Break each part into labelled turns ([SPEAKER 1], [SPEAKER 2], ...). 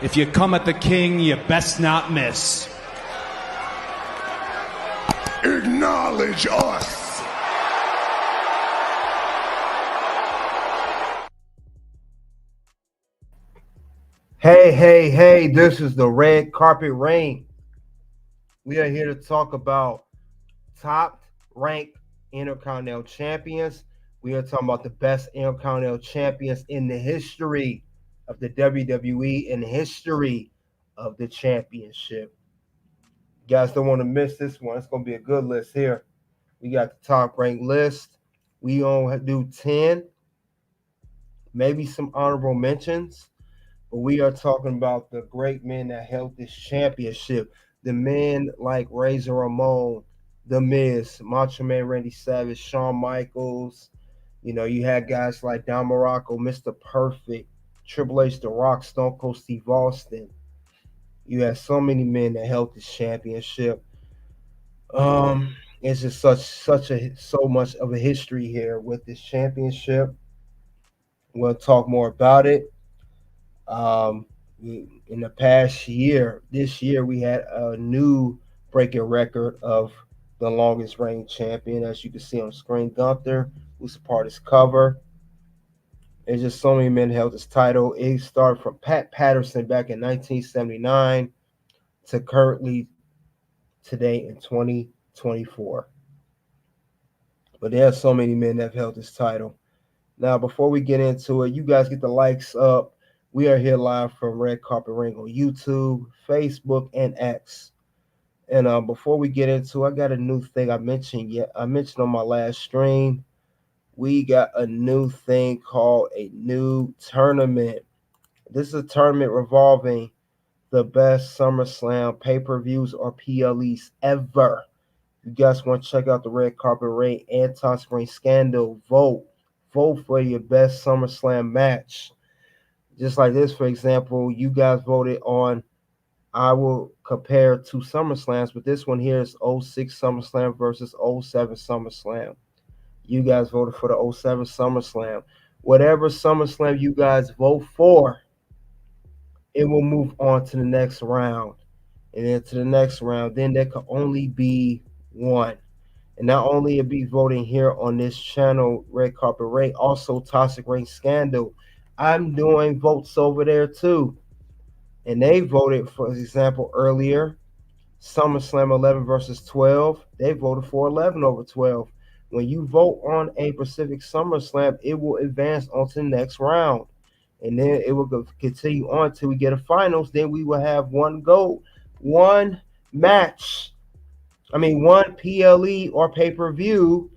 [SPEAKER 1] If you come at the king, you best not miss.
[SPEAKER 2] Acknowledge us.
[SPEAKER 3] Hey, this is the Red Carpet Reign. We are here to talk about top ranked Intercontinental Champions. We are talking about the best Intercontinental Champions in the history of the WWE and history of the championship. You guys don't want to miss this one. It's going to be a good list here. We got the top ranked list. We only do 10, maybe some honorable mentions. But we are talking about the great men that held this championship. The men like Razor Ramon, The Miz, Macho Man Randy Savage, Shawn Michaels. You know, you had guys like Don Morocco, Mr. Perfect, Triple H, The Rock, Stone Cold Steve Austin. You had so many men that held this championship. It's just so much of a history here with this championship. We'll talk more about it. In the past year, this year, we had a new breaking record of the longest reigning champion. As you can see on screen, Gunther, who's a part of this cover. There's just so many men held this title. It started from Pat Patterson back in 1979 to currently today in 2024. But there are so many men that have held this title. Now, before we get into it, you guys get the likes up. We are here live from Red Carpet Ring on YouTube, Facebook, and X. And before we get into it, I got a new thing I mentioned on my last stream. We got a new thing called a new tournament. This is a tournament revolving the best SummerSlam pay-per-views or PLEs ever. You guys want to check out the Red Carpet Ring Anti-Spring Scandal. Vote for your best SummerSlam match. Just like this, for example, you guys voted on, I will compare two SummerSlams, but this one here is 06 SummerSlam versus 07 SummerSlam. You guys voted for the 07 SummerSlam. Whatever SummerSlam you guys vote for, it will move on to the next round. And then to the next round, then there can only be one. And not only will be voting here on this channel, Red Carpet Ray, also Toxic Ring Scandal. I'm doing votes over there too. And they voted, for example, earlier, SummerSlam 11 versus 12. They voted for 11 over 12. When you vote on a Pacific SummerSlam, it will advance on to the next round. And then it will continue on till we get a finals. Then we will have one match. One PLE or pay-per-view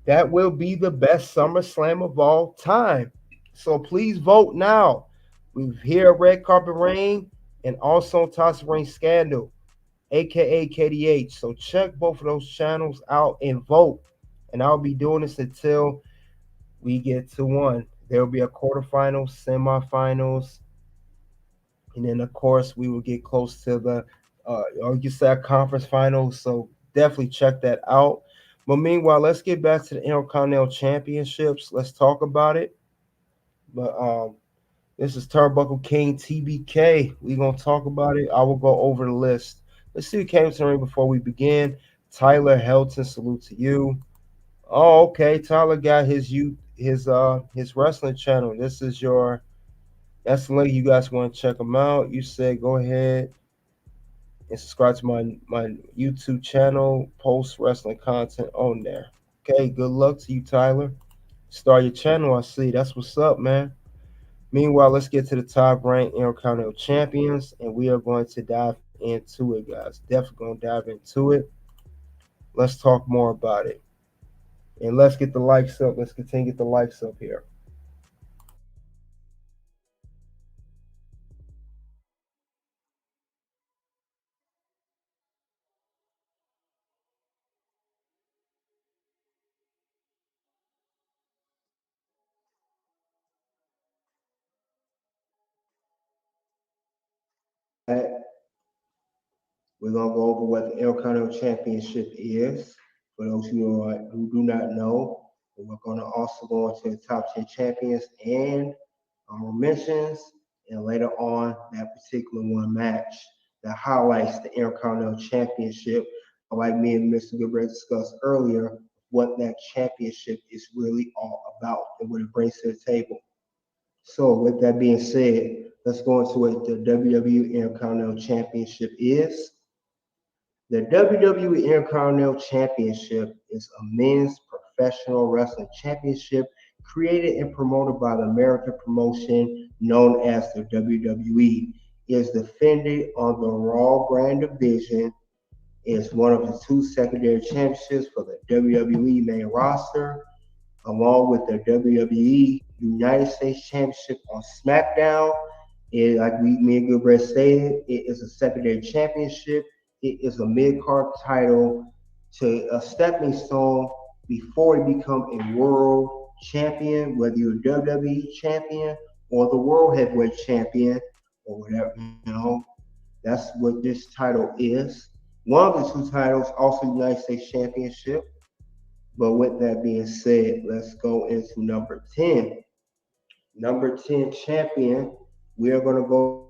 [SPEAKER 3] that will be the best SummerSlam of all time. So please vote now. We've here at Red Carpet Reign and also Toxic Ring Scandal, aka KDH. So check both of those channels out and vote. And I'll be doing this until we get to one. There will be a quarterfinals, semifinals, and then of course we will get close to the or you said conference finals. So definitely check that out. But meanwhile, let's get back to the Intercontinental Championships. Let's talk about it. But this is Turnbuckle King TBK. We're going to talk about it. I will go over the list. Let's see who came to the ring before we begin. Tyler Helton, salute to you. Oh, okay. Tyler got his wrestling channel. That's the link. You guys want to check him out. You said go ahead and subscribe to my YouTube channel, post wrestling content on there. Okay, good luck to you, Tyler. Start your channel, I see. That's what's up, man. Meanwhile, let's get to the top ranked Intercontinental Champions, and we are going to dive into it, guys. Definitely going to dive into it. Let's talk more about it. And let's get the likes up. Let's continue to get the likes up here. We're going to go over what the Intercontinental Championship is. For those who do not know, we're going to also go into the top 10 champions and honorable mentions. And later on, that particular one match that highlights the Intercontinental Championship, like me and Mr. Goodbread discussed earlier, what that championship is really all about and what it brings to the table. So, with that being said, let's go into what the WWE Intercontinental Championship is. The WWE Intercontinental Championship is a men's professional wrestling championship created and promoted by the American promotion known as the WWE. It is defended on the Raw brand division. It is one of the two secondary championships for the WWE main roster, along with the WWE United States Championship on SmackDown. Like me and Goodbread stated, it is a secondary championship. It is a mid-card title to a stepping stone before you become a world champion, whether you're a WWE champion or the world heavyweight champion or whatever, That's what this title is. One of the two titles, also United States Championship. But with that being said, let's go into number 10. Number 10 champion, we are going to go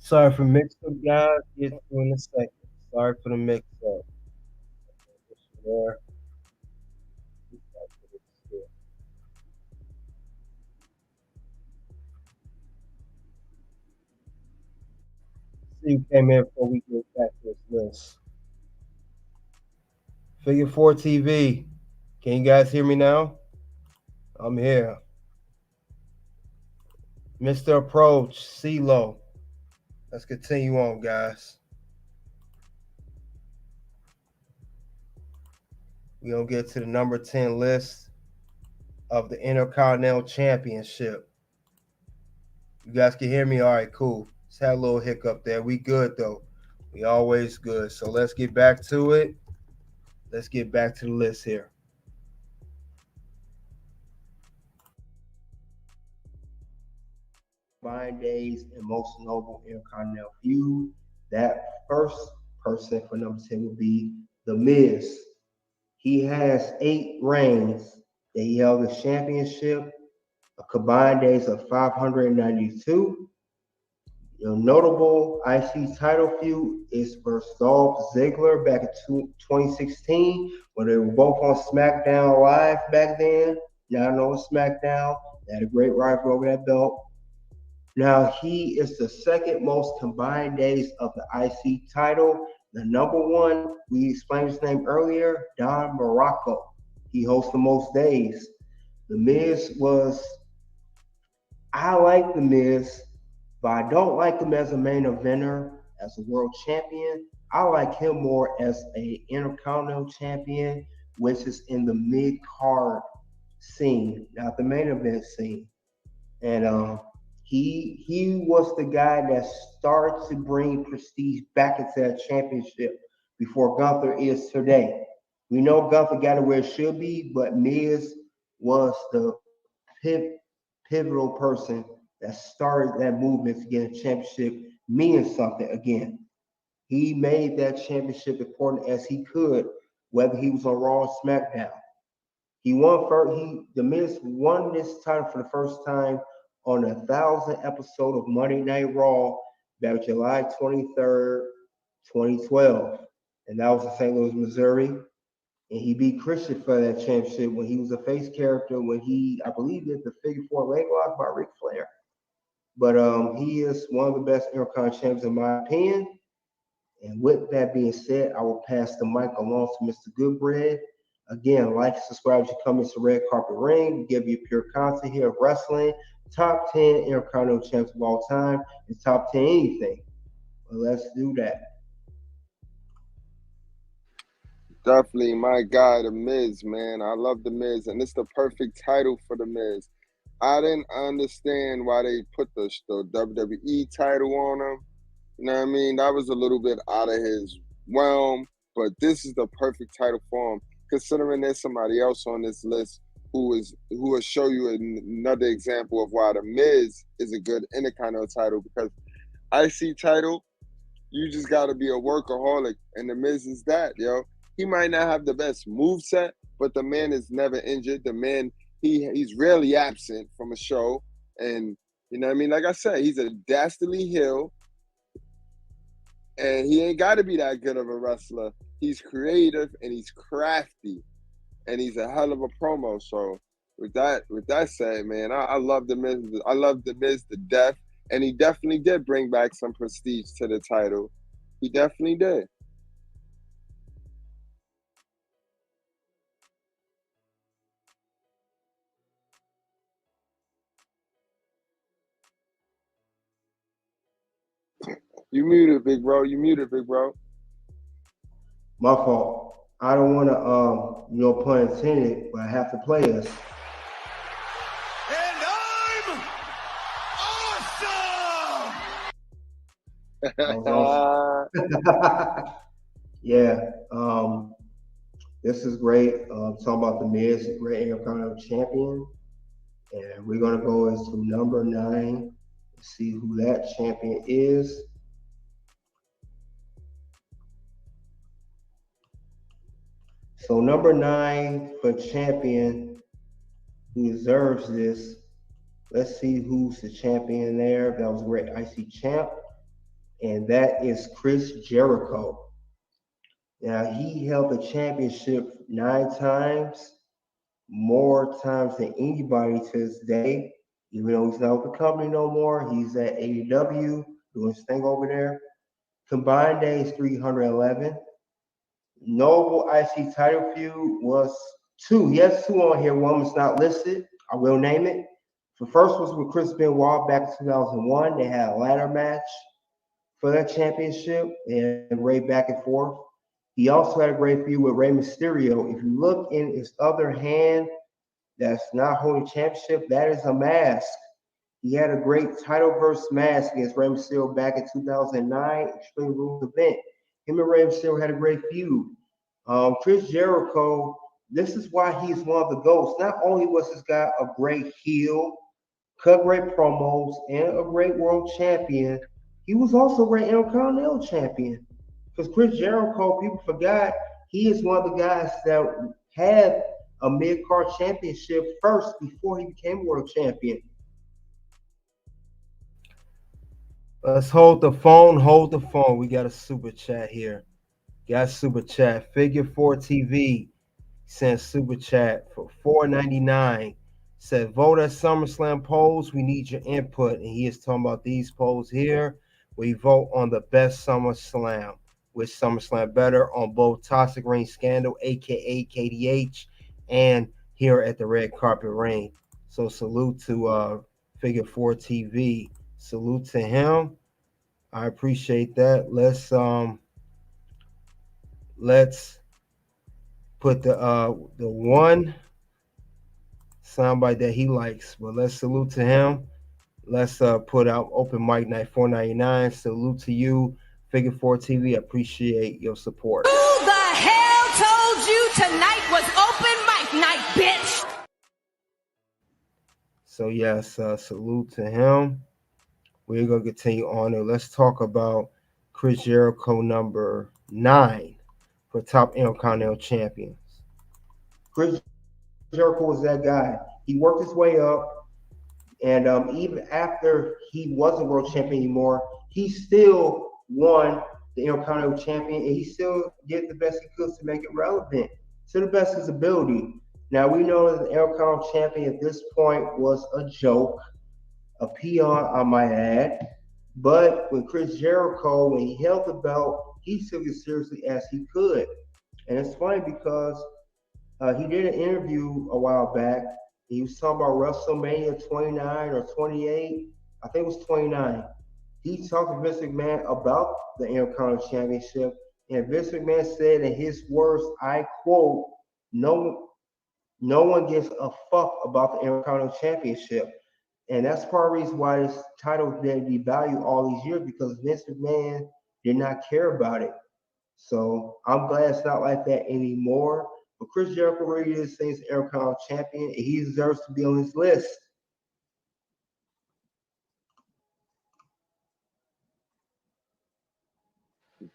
[SPEAKER 3] Sorry for mix up, guys. Get to in a second. Sorry for the mix up. There. See who came in before we get back to this list. Figure 4 TV. Can you guys hear me now? I'm here. Mr. Approach, CeeLo. Let's continue on, guys. We're going to get to the number 10 list of the Intercontinental Championship. You guys can hear me? All right, cool. Just had a little hiccup there. We good, though. We always good. So let's get back to it. Let's get back to the list here. Combined days and most notable Intercontinental feud. That first person for number 10 would be The Miz. He has 8 reigns that he held the championship, a combined days of 592. Your notable IC title feud is versus Dolph Ziggler back in 2016, when they were both on SmackDown Live back then, now on SmackDown. Had a great rival over that belt. Now he is the second most combined days of the IC title. The number one, we explained his name earlier, Don Morocco. He hosts the most days. The Miz was, I like The Miz, but I don't like him as a main eventer, as a world champion. I like him more as a Intercontinental Champion, which is in the mid card scene, not the main event scene. And he was the guy that started to bring prestige back into that championship before Gunther is today. We know Gunther got it where it should be, but Miz was the pivotal person that started that movement to get a championship meaning something again. He made that championship important as he could, whether he was on Raw or SmackDown. He won first. The Miz won this title for the first time on 1,000th episode of Monday Night Raw back July 23rd, 2012, and that was in St. Louis, Missouri. And he beat Christian for that championship when he was a face character. When he, I believe, did the figure four leg lock by Ric Flair. But he is one of the best Intercontinental champions in my opinion. And with that being said, I will pass the mic along to Mr. Goodbread. Again, like and subscribe as you come into Red Carpet Ring. We give you pure content here of wrestling, top 10 Intercontinental champs of all time, and top 10 anything. Well, let's do that.
[SPEAKER 4] Definitely my guy, The Miz, man. I love The Miz, and it's the perfect title for The Miz. I didn't understand why they put the WWE title on him. You know what I mean? That was a little bit out of his realm, but this is the perfect title for him, considering there's somebody else on this list who will show you another example of why The Miz is a good Intercontinental title, because IC title, you just got to be a workaholic, and The Miz is that, yo. He might not have the best moveset, but the man is never injured. The man, he's rarely absent from a show, and you know what I mean? Like I said, he's a dastardly heel, and he ain't got to be that good of a wrestler. He's creative, and he's crafty, and he's a hell of a promo. So with that said, man, I love The Miz. I love The Miz to death, and he definitely did bring back some prestige to the title. He definitely did. You muted, big bro. You muted, big bro.
[SPEAKER 3] My fault. I don't want to, no pun intended, but I have to play this.
[SPEAKER 2] And I'm
[SPEAKER 3] awesome. Yeah. This is great. Talking about The Miz, great Intercontinental Champion. And we're going to go into number 9 and see who that champion is. So number 9 for champion who deserves this. Let's see who's the champion there. That was a great IC champ. And that is Chris Jericho. Now, he held the championship 9 times, more times than anybody to this day. Even though he's not with the company no more, he's at AEW doing his thing over there. Combined days 311. Notable IC title feud was 2. He has 2 on here. One was not listed. I will name it. The first was with Chris Benoit back in 2001. They had a ladder match for that championship and Ray back and forth. He also had a great feud with Rey Mysterio. If you look in his other hand that's not holding championship, that is a mask. He had a great title versus mask against Rey Mysterio back in 2009 Extreme Rules event. Him and Rey Mysterio had a great feud. Chris Jericho, this is why he's one of the GOATs. Not only was this guy a great heel, cut great promos, and a great world champion, he was also a great Intercontinental champion. Because Chris Jericho, people forgot, he is one of the guys that had a mid-card championship first before he became world champion. Let's hold the phone. We got a super chat here. Got super chat. Figure 4 TV sent super chat for $4.99. Said, vote at SummerSlam polls. We need your input. And he is talking about these polls here. We vote on the best SummerSlam, with SummerSlam better on both Toxic Ring Scandal, aka KDH, and here at the Red Carpet Ring. So salute to Figure 4 TV. Salute to him. I appreciate that. Let's put the one soundbite that he likes. But let's salute to him. Let's put out Open Mic Night 499. Salute to you, Figure 4 TV. Appreciate your support.
[SPEAKER 5] Who the hell told you tonight was open mic night, bitch?
[SPEAKER 3] So yes, salute to him. We're gonna continue on and let's talk about Chris Jericho number 9 for top Intercontinental Champions. Chris Jericho was that guy. He worked his way up, and even after he wasn't world champion anymore, he still won the Intercontinental Champion, and he still did the best he could to make it relevant to the best of his ability. Now we know that the Intercontinental Champion at this point was a joke, a peon, I might add. But when Chris Jericho, when he held the belt, he took it seriously as he could. And it's funny because he did an interview a while back. He was talking about WrestleMania 29 or 28. I think it was 29. He talked to Vince McMahon about the Intercontinental Championship. And Vince McMahon said in his words, I quote, no one gives a fuck about the Intercontinental Championship. And that's part of the reason why this title didn't devalue all these years, because Vince McMahon did not care about it. So I'm glad it's not like that anymore. But Chris Jericho really is saying he's Intercontinental Champion, and he deserves to be on his list.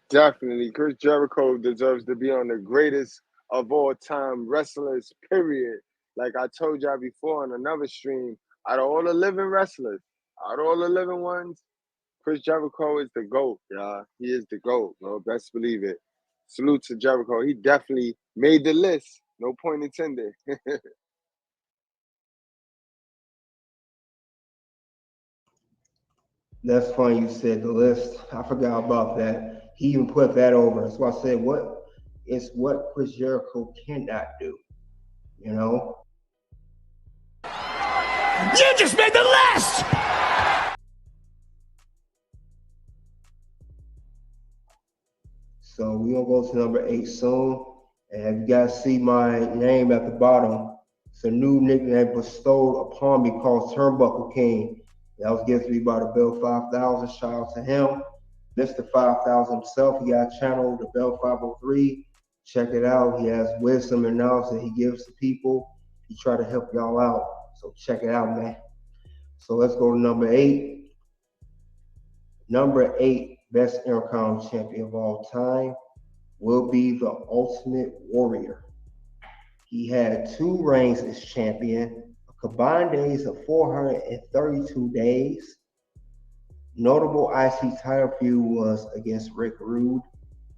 [SPEAKER 4] Definitely. Chris Jericho deserves to be on the greatest of all time wrestlers, period. Like I told y'all before on another stream, out of all the living wrestlers, out of all the living ones, Chris Jericho is the GOAT, y'all. He is the GOAT, bro. Best believe it. Salute to Jericho. He definitely made the list. No point intended.
[SPEAKER 3] That's funny you said the list. I forgot about that. He even put that over. That's why I said what Chris Jericho cannot do. You know?
[SPEAKER 1] You just made the list!
[SPEAKER 3] So we're gonna go to number 8 soon. And you guys see my name at the bottom. It's a new nickname bestowed upon me called Turnbuckle King. That was given to me by the Bill 5000. Shout out to him. Mr. 5000 himself. He got a channel, the Bell 503. Check it out. He has wisdom and knowledge that he gives to people. He try to help y'all out. So check it out, man. So let's go to number 8. Number 8, best Intercontinental Champion of all time, will be the Ultimate Warrior. He had 2 reigns as champion, a combined days of 432 days. Notable IC title feud was against Rick Rude,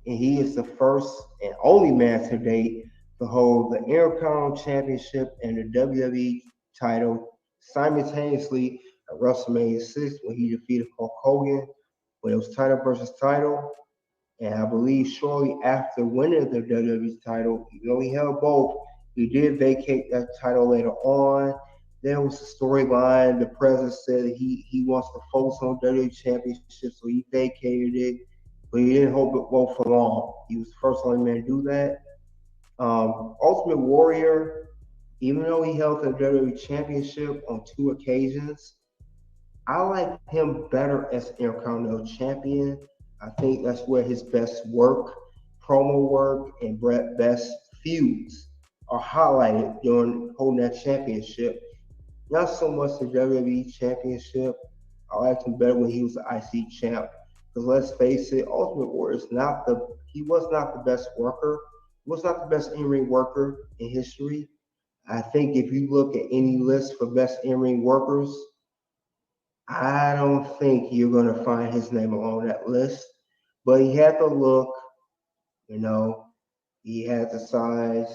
[SPEAKER 3] and he is the first and only man to date to hold the Intercontinental Championship and the WWE title simultaneously at WrestleMania 6 when he defeated Hulk Hogan, when it was title versus title. And I believe shortly after winning the WWE title, even though he held both, he did vacate that title later on. There was a storyline. The president said he wants to focus on WWE Championship, so he vacated it. But he didn't hold it both for long. He was the first only man to do that. Ultimate Warrior, even though he held the WWE Championship on 2 occasions, I like him better as Intercontinental Champion. I think that's where his best work, promo work, and best feuds are highlighted during holding that championship. Not so much the WWE Championship. I liked him better when he was the IC champ. Because let's face it, Ultimate Warrior was not the best worker. He was not the best in-ring worker in history. I think if you look at any list for best in-ring workers, I don't think you're going to find his name on that list. But he had the look, you know, he had the size.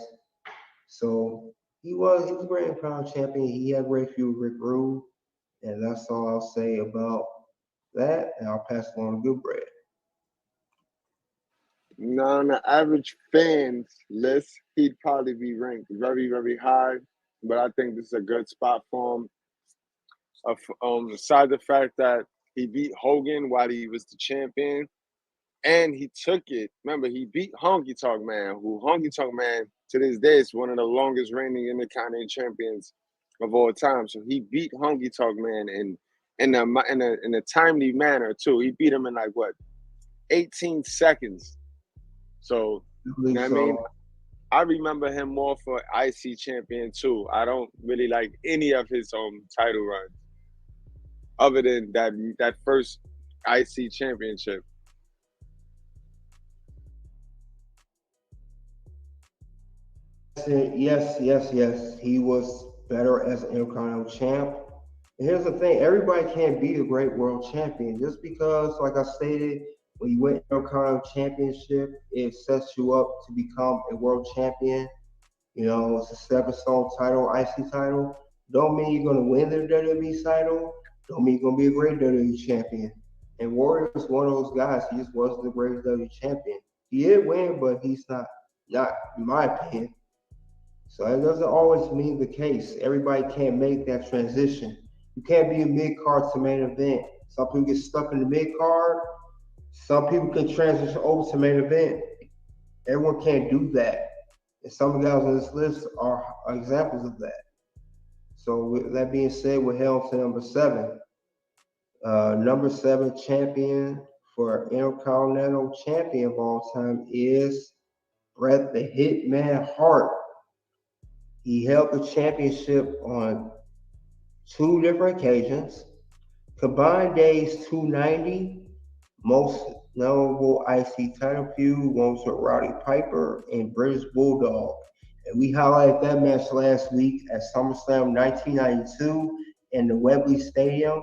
[SPEAKER 3] So He was a great Intercontinental champion. He had a great feud with Rick Rude, and that's all I'll say about that. And I'll pass it on to Good Bread.
[SPEAKER 4] Now, on the average fans list, he'd probably be ranked very, very high. But I think this is a good spot for him. Besides the fact that he beat Hogan while he was the champion, and he took it. Remember, he beat Honky Tonk Man, who Honky Tonk Man to this day is one of the longest reigning Intercontinental champions of all time. So he beat Honky Tonk Man in a timely manner too. He beat him in like what, 18 seconds. So you know what I mean? I remember him more for IC champion too. I don't really like any of his title runs other than that first IC championship.
[SPEAKER 3] Yes. He was better as an Intercontinental champ. And here's the thing: everybody can't be a great world champion. Just because, like I stated, when you win Intercontinental Championship, it sets you up to become a world champion. You know, it's a 7-stone title, IC title. Don't mean you're gonna win the WWE title. Don't mean you're gonna be a great WWE champion. And Warrior was one of those guys. He just wasn't the greatest WWE champion. He did win, but he's not in my opinion. So that doesn't always mean the case. Everybody can't make that transition. You can't be a mid card to main event. Some people get stuck in the mid card. Some people can transition over to main event. Everyone can't do that. And some of the guys on this list are examples of that. So with that being said, we're held to number 7. Number 7 champion for Intercontinental Champion of all time is Bret the Hitman Hart. He held the championship on 2 different occasions. Combined days 290, most notable IC title feud, one was with Rowdy Piper and British Bulldog. And we highlighted that match last week at SummerSlam 1992 in the Wembley Stadium.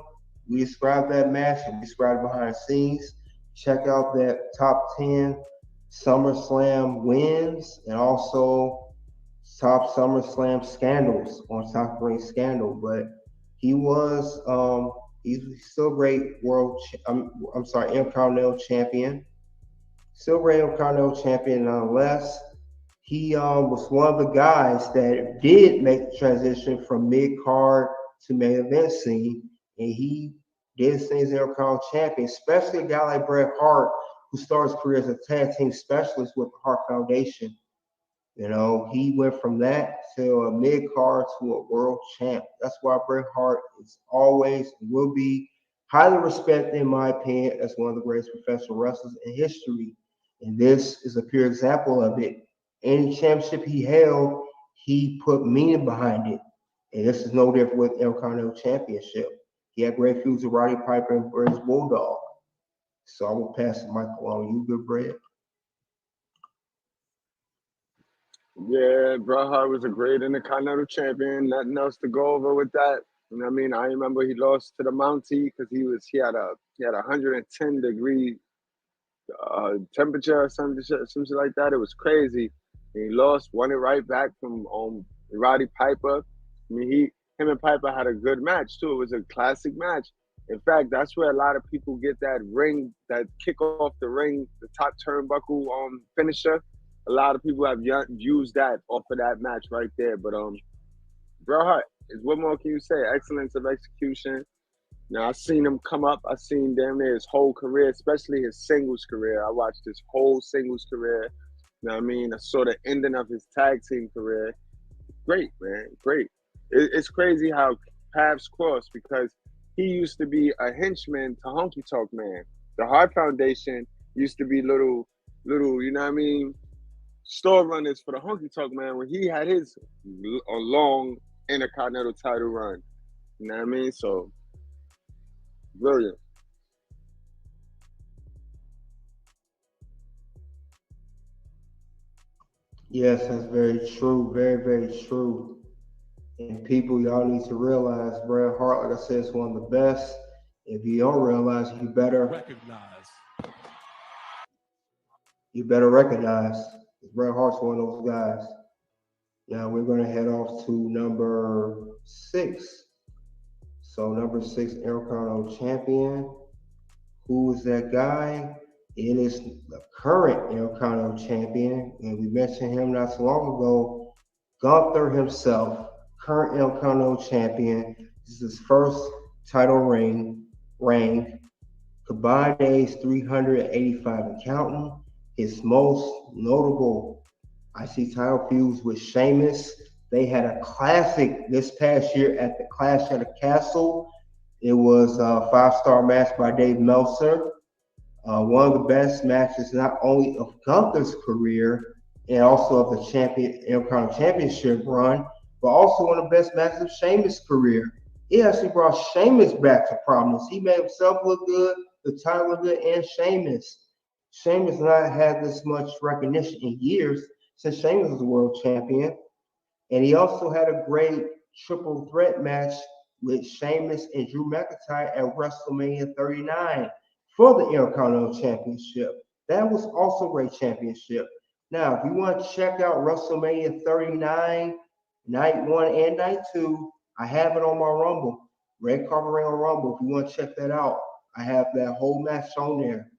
[SPEAKER 3] We described that match and we described behind the scenes. Check out that top 10 SummerSlam wins and also top SummerSlam scandals on Top Ring Scandal. But he was he's still great Intercontinental champion. Still great Intercontinental champion nonetheless. He was one of the guys that did make the transition from mid card to main event scene, and he did things as Intercontinental champion, especially a guy like Bret Hart, who started his career as a tag team specialist with the Hart Foundation. You know, he went from that to a mid card to a world champ. That's why Bret Hart is always and will be highly respected, in my opinion, as one of the greatest professional wrestlers in history. And this is a pure example of it. Any championship he held, he put meaning behind it. And this is no different with Intercontinental Championship. He had great feuds with Roddy Piper and British Bulldog. So I will pass the mic along to you, Good Bread.
[SPEAKER 4] Yeah, Bret Hart was a great Intercontinental champion. Nothing else to go over with that. You know what I mean? I remember he lost to the Mountie because he had a 110-degree temperature or something like that. It was crazy. And he lost, won it right back from Roddy Piper. I mean, him and Piper had a good match too. It was a classic match. In fact, that's where a lot of people get that kick off the ring, the top turnbuckle finisher. A lot of people have used that off of that match right there. But Bret Hart, what more can you say? Excellence of execution. Now, I've seen him come up. I've seen damn near his whole career, especially his singles career. I watched his whole singles career. You know what I mean? I saw the ending of his tag team career. Great, man. Great. It's crazy how paths cross because he used to be a henchman to Honky Tonk Man. The Hart Foundation used to be little, you know what I mean, store runners for the Honky Tonk Man when he had his long Intercontinental title run. You know what I mean? So, brilliant.
[SPEAKER 3] Yes, that's very true. Very, very true. And people, y'all need to realize Bret Hart, like I said, is one of the best. If you don't realize, you better recognize. Bret Hart's one of those guys. Now we're going to head off to number 6. So number 6, Intercontinental Champion. Who is that guy? It is the current Intercontinental Champion, and we mentioned him not so long ago. Gunther himself, current Intercontinental Champion. This is his first title reign. Combined days 385 and counting. His most notable IC title feuds with Sheamus. They had a classic this past year at the Clash at the Castle. It was a 5-star match by Dave Meltzer. One of the best matches not only of Gunther's career and also of the Intercontinental Championship run, but also one of the best matches of Sheamus' career. He actually brought Sheamus back to prominence. He made himself look good, the title look good, and Sheamus. Sheamus not had this much recognition in years since Sheamus was the world champion. And he also had a great triple threat match with Sheamus and Drew McIntyre at WrestleMania 39 for the Intercontinental Championship. That was also a great championship. Now, if you want to check out WrestleMania 39, Night 1 and Night 2, I have it on my Rumble, Red Carpet Ring on Rumble. If you want to check that out, I have that whole match on there.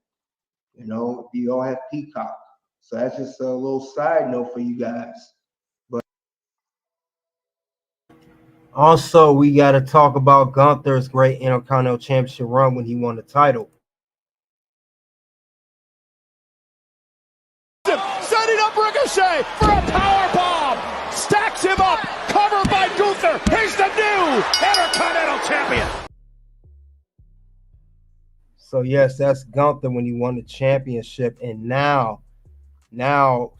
[SPEAKER 3] You know, you all have Peacock. So that's just a little side note for you guys. But also, we got to talk about Gunther's great Intercontinental Championship run when he won the title.
[SPEAKER 1] Setting up Ricochet for a power bomb. Stacks him up. Covered by Gunther. He's the new Intercontinental Champion.
[SPEAKER 3] So yes, that's Gunther when he won the championship. And now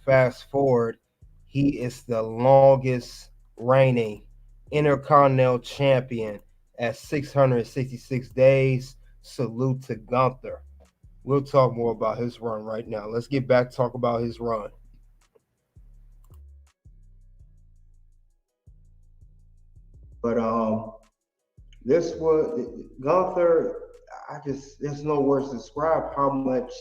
[SPEAKER 3] fast forward, he is the longest reigning Intercontinental Champion at 666 days. Salute to Gunther. We'll talk more about his run right now. Let's get back to talk about his run. But this was Gunther. There's no words to describe how much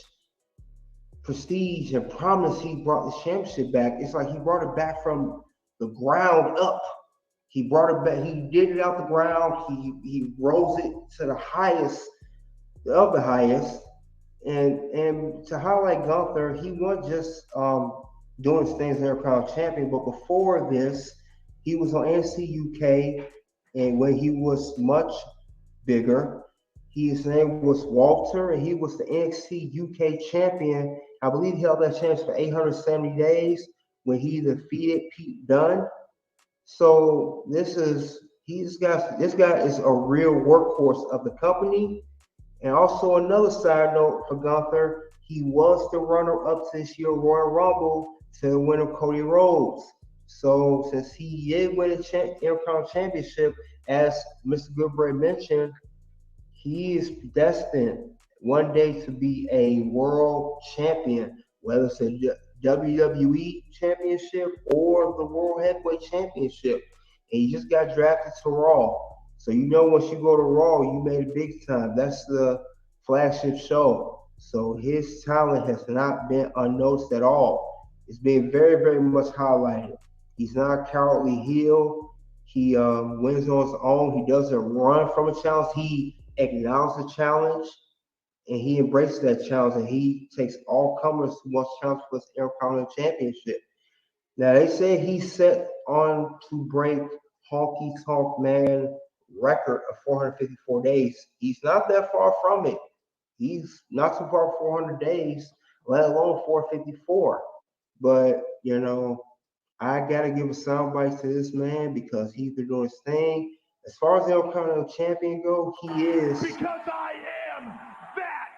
[SPEAKER 3] prestige and promise he brought the championship back. It's like he brought it back from the ground up. He brought it back. He did it out the ground. He rose it to the highest of the highest. And to highlight Gunther, he wasn't just doing his things as Intercontinental Champion, but before this, he was on NXT UK, and when he was much bigger, his name was Walter, and he was the NXT UK champion. I believe he held that championship for 870 days when he defeated Pete Dunne. So this guy is a real workhorse of the company. And also another side note for Gunther, he was the runner-up to this year's Royal Rumble to the winner Cody Rhodes. So since he did win the Intercontinental Championship, as Mr. Goodbray mentioned, he is destined one day to be a world champion, whether it's a WWE Championship or the World Heavyweight Championship. And he just got drafted to Raw. So you know once you go to Raw, you made it big time. That's the flagship show. So his talent has not been unnoticed at all. It's been very, very much highlighted. He's not a cowardly heel. He wins on his own. He doesn't run from a challenge. He acknowledges the challenge, and he embraces that challenge, and he takes all comers who wants to challenge for his Intercontinental Championship. Now, they say he's set on to break Honky Tonk Man record of 454 days. He's not that far from it. He's not too far from 400 days, let alone 454. But, you know, I got to give a soundbite to this man because he's been doing his thing. As far as the Intercontinental Champion goes, he is.
[SPEAKER 1] Because I am that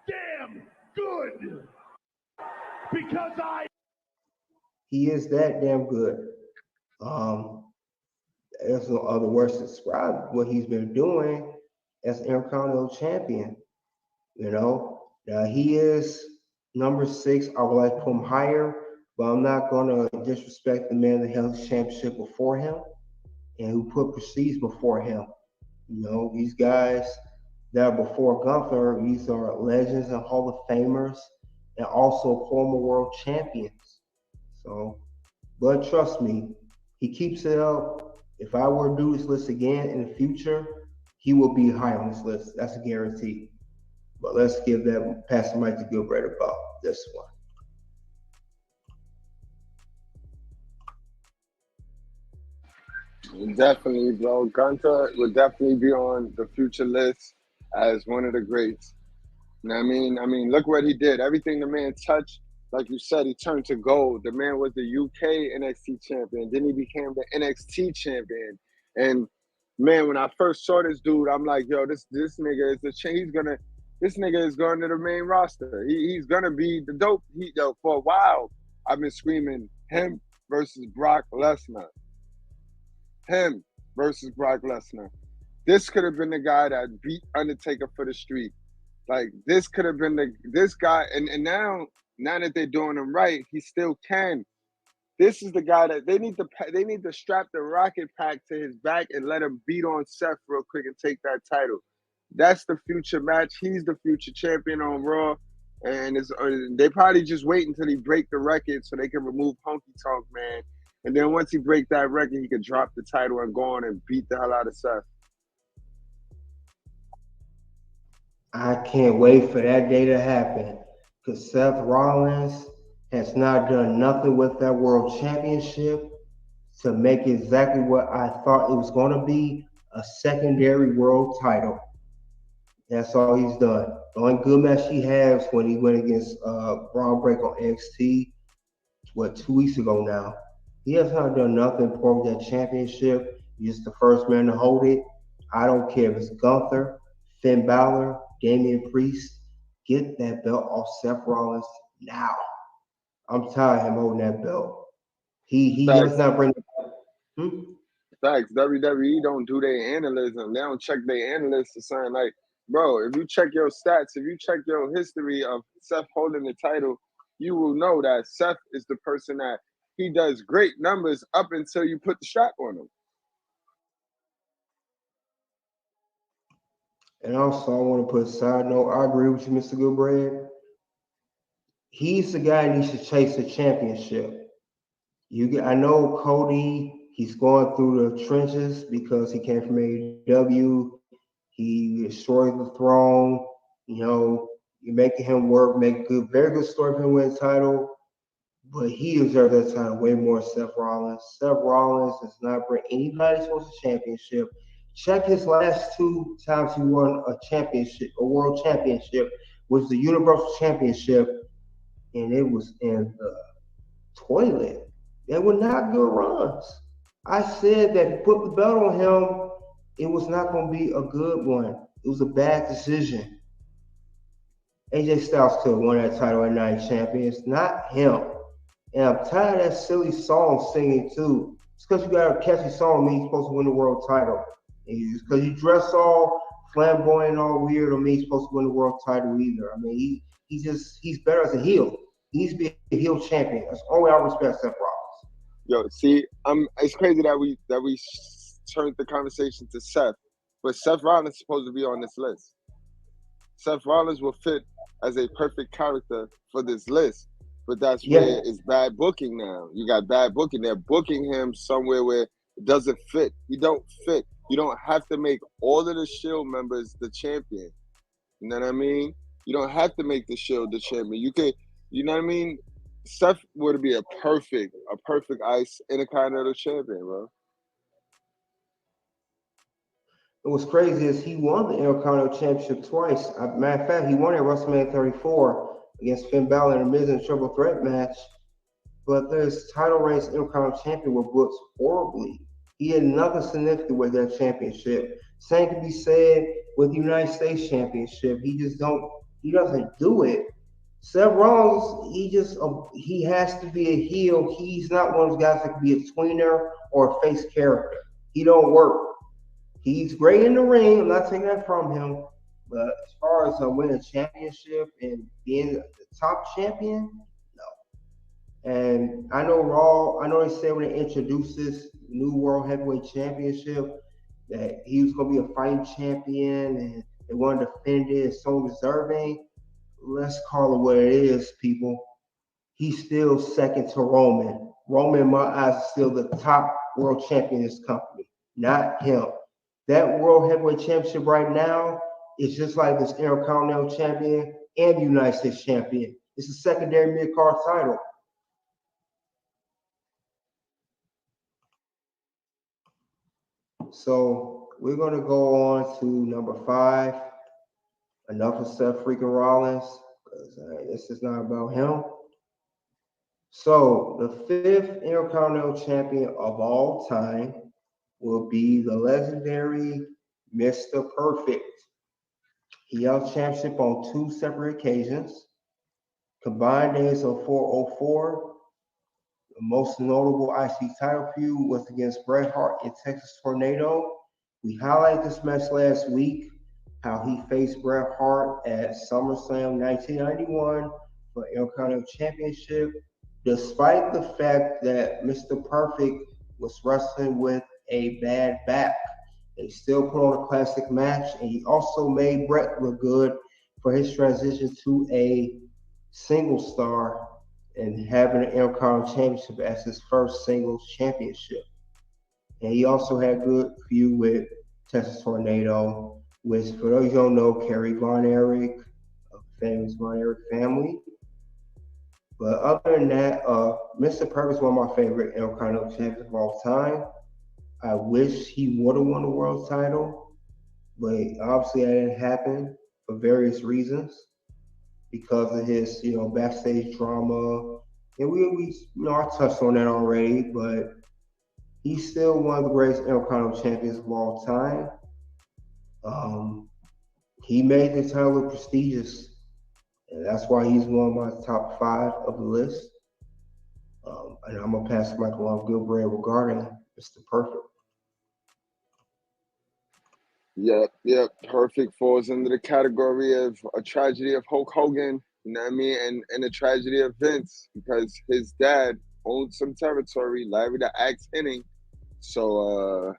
[SPEAKER 1] damn good. Because
[SPEAKER 3] He is that damn good. There's no other words to describe what he's been doing as Intercontinental Champion. You know, he is number 6. I would like to put him higher, but I'm not going to disrespect the man that held his championship before him and who put prestige before him. You know, these guys that are before Gunther, these are legends and Hall of Famers and also former world champions. So, but trust me, He keeps it up. If I were to do this list again in the future, he will be high on this list. That's a guarantee. But let's give that pass the mic to Gilbert about this one.
[SPEAKER 4] Definitely, bro. Gunther would definitely be on the future list as one of the greats. You know what I mean? Look what he did. Everything the man touched, like you said, he turned to gold. The man was the UK NXT champion. Then he became the NXT champion. And man, when I first saw this dude, I'm like, yo, this nigga is the this nigga is going to the main roster. He's gonna be the dope. For a while, I've been screaming him versus Brock Lesnar. Him versus Brock Lesnar. This could have been the guy that beat Undertaker for the streak. Like, this could have been this guy, and now that they're doing him right, he still can. This is the guy that they need to strap the rocket pack to his back and let him beat on Seth real quick and take that title. That's the future match. He's the future champion on Raw, and they probably just wait until he break the record so they can remove Honky Tonk Man. And then once he break that record, he could drop the title and go on and beat the hell out of Seth.
[SPEAKER 3] I can't wait for that day to happen because Seth Rollins has not done nothing with that world championship to make exactly what I thought it was going to be, a secondary world title. That's all he's done. The only good match he has when he went against Braun Breaker on NXT, 2 weeks ago now. He has not done nothing for that championship. He's just the first man to hold it. I don't care if it's Gunther, Finn Balor, Damian Priest. Get that belt off Seth Rollins now. I'm tired of him holding that belt. He does not bring it.
[SPEAKER 4] Facts. WWE don't do their analysis. They don't check their analysts to sign. Like, bro, if you check your stats, if you check your history of Seth holding the title, you will know that Seth is the person that he does great numbers up until you put the strap on him.
[SPEAKER 3] And also, I want to put a side note. I agree with you, Mr. Goodbread. He's the guy that needs to chase the championship. I know Cody, he's going through the trenches because he came from AEW. He destroyed the throne. You're making him work, very good story for him winning the title. But he deserves that title way more than Seth Rollins. Seth Rollins does not bring anybody towards the championship. Check his last 2 times he won a championship, a world championship, was the Universal Championship, and it was in the toilet. They were not good runs. I said that put the belt on him, it was not going to be a good one. It was a bad decision. AJ Styles could have won that title at Night Champions, not him. And I'm tired of that silly song singing too. It's because you got a catchy song, means you're supposed to win the world title. It's because you dress all flamboyant, all weird, or means you're supposed to win the world title either. He's better as a heel. He needs to be a heel champion. That's the only way I respect Seth Rollins.
[SPEAKER 4] Yo, see, it's crazy that we turned the conversation to Seth, but Seth Rollins is supposed to be on this list. Seth Rollins will fit as a perfect character for this list. But that's where it's bad booking now. You got bad booking. They're booking him somewhere where it doesn't fit. He don't fit. You don't have to make all of the Shield members the champion. You know what I mean? You don't have to make the Shield the champion. You can, you know what I mean? Seth would be a perfect Ice Intercontinental Champion, bro.
[SPEAKER 3] And what's crazy is he won the Intercontinental Championship twice. Matter of fact, he won at WrestleMania 34 against Finn Balor in a Miz and Triple Threat match. But there's title reigns Intercontinental Champion were booked horribly. He had nothing significant with that championship. Same can be said with the United States Championship. He doesn't do it. Seth Rollins, he has to be a heel. He's not one of those guys that can be a tweener or a face character. He don't work. He's great in the ring. I'm not taking that from him. But as far as winning a championship and being the top champion, no. And I know they said when they introduced this new World Heavyweight Championship that he was going to be a fighting champion and they wanted to defend it as so deserving. Let's call it what it is, people. He's still second to Roman. Roman, in my eyes, is still the top world champion in this company, not him. That World Heavyweight Championship right now is just like this Intercontinental Champion and United States Champion. It's a secondary mid-card title. So we're going to go on to number 5. Enough of Seth freaking Rollins, because this is not about him. So the 5th Intercontinental Champion of all time will be the legendary Mr. Perfect. He held championship on 2 separate occasions. Combined days of 404. The most notable IC title feud was against Bret Hart in Texas Tornado. We highlighted this match last week, how he faced Bret Hart at SummerSlam 1991 for Intercontinental Championship, despite the fact that Mr. Perfect was wrestling with a bad back. They still put on a classic match, and he also made Bret look good for his transition to a single star and having an Intercontinental Championship as his first singles championship. And he also had good feud with Texas Tornado, which, for those who don't know, Kerry Von Erich, of the famous Von Erich family. But other than that, Mr. Perfect is one of my favorite Intercontinental champions of all time. I wish he would have won the world title, but obviously that didn't happen for various reasons because of his, backstage drama. And we I touched on that already, but he's still one of the greatest Intercontinental champions of all time. He made the title look prestigious, and that's why he's one of my top 5 of the list. And I'm gonna pass the mic along to Gilbert regarding Mr. Perfect.
[SPEAKER 4] Yep. Perfect falls into the category of a tragedy of Hulk Hogan, you know what I mean, and a tragedy of Vince, because his dad owned some territory, Larry the Axe Hennig. So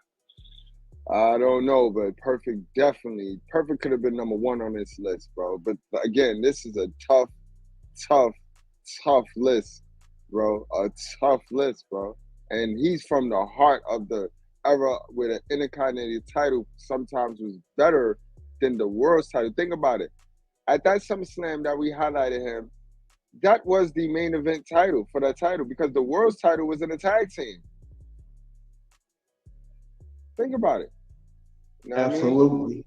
[SPEAKER 4] I don't know, but Perfect could have been number 1 on this list, bro. But again, this is a tough list, bro. A tough list, bro. And he's from the heart of the era where the Intercontinental title sometimes was better than the world's title. Think about it. At that SummerSlam that we highlighted him, that was the main event title for that title because the world's title was in a tag team. Think about it. You know
[SPEAKER 3] Absolutely.
[SPEAKER 4] I mean?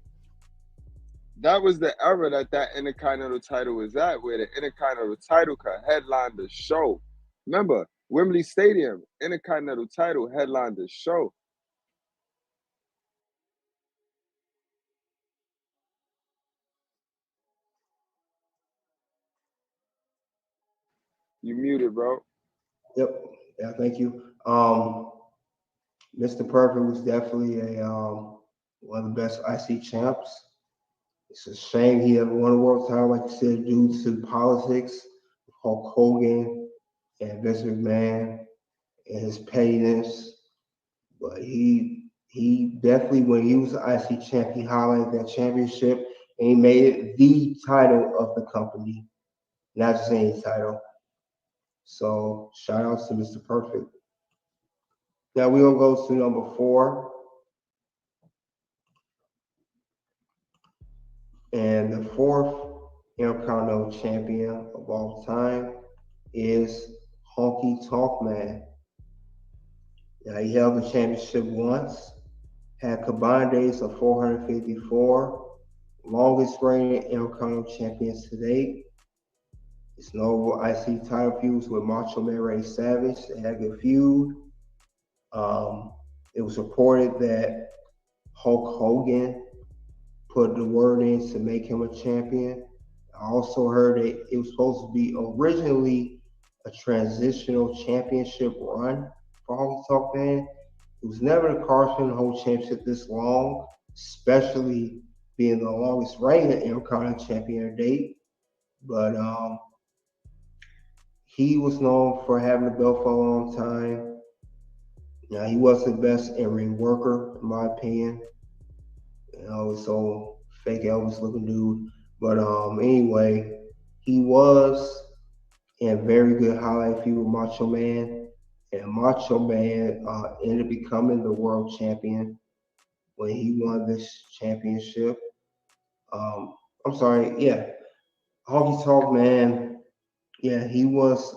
[SPEAKER 4] That was the era that Intercontinental title was at, where the Intercontinental title could headline the show. Remember, Wembley Stadium, Intercontinental title headlined the show. You muted, bro.
[SPEAKER 3] Yep. Yeah, thank you. Mr. Perfect was definitely one of the best IC champs. It's a shame he never won a world title, like you said, due to politics, Hulk Hogan and Vince McMahon and his pettiness. But he definitely, when he was the IC champ, he highlighted that championship and he made it the title of the company, not just any title. So shout out to Mr. Perfect. Now we're gonna go to number 4. And the 4th Intercontinental Champion of all time is Honky Tonk Man. Now he held the championship once, had combined days of 454, longest reigning Intercontinental Champions to date. His notable IC title feuds with Macho Man Randy Savage. They had a good feud. It was reported that Hulk Hogan put the word in to make him a champion. I also heard it was supposed to be originally a transitional championship run for Honky Tonk Man. It was never the cards for him to hold championship this long, especially being the longest reigning Intercontinental Champion to date. But he was known for having the belt for a long time. Now, he was the best in-ring worker, in my opinion. So fake Elvis looking dude. But anyway, he was in very good highlight feud with Macho Man. And Macho Man ended up becoming the world champion when he won this championship. I'm sorry, yeah, Honky Tonk Man. Yeah, he was.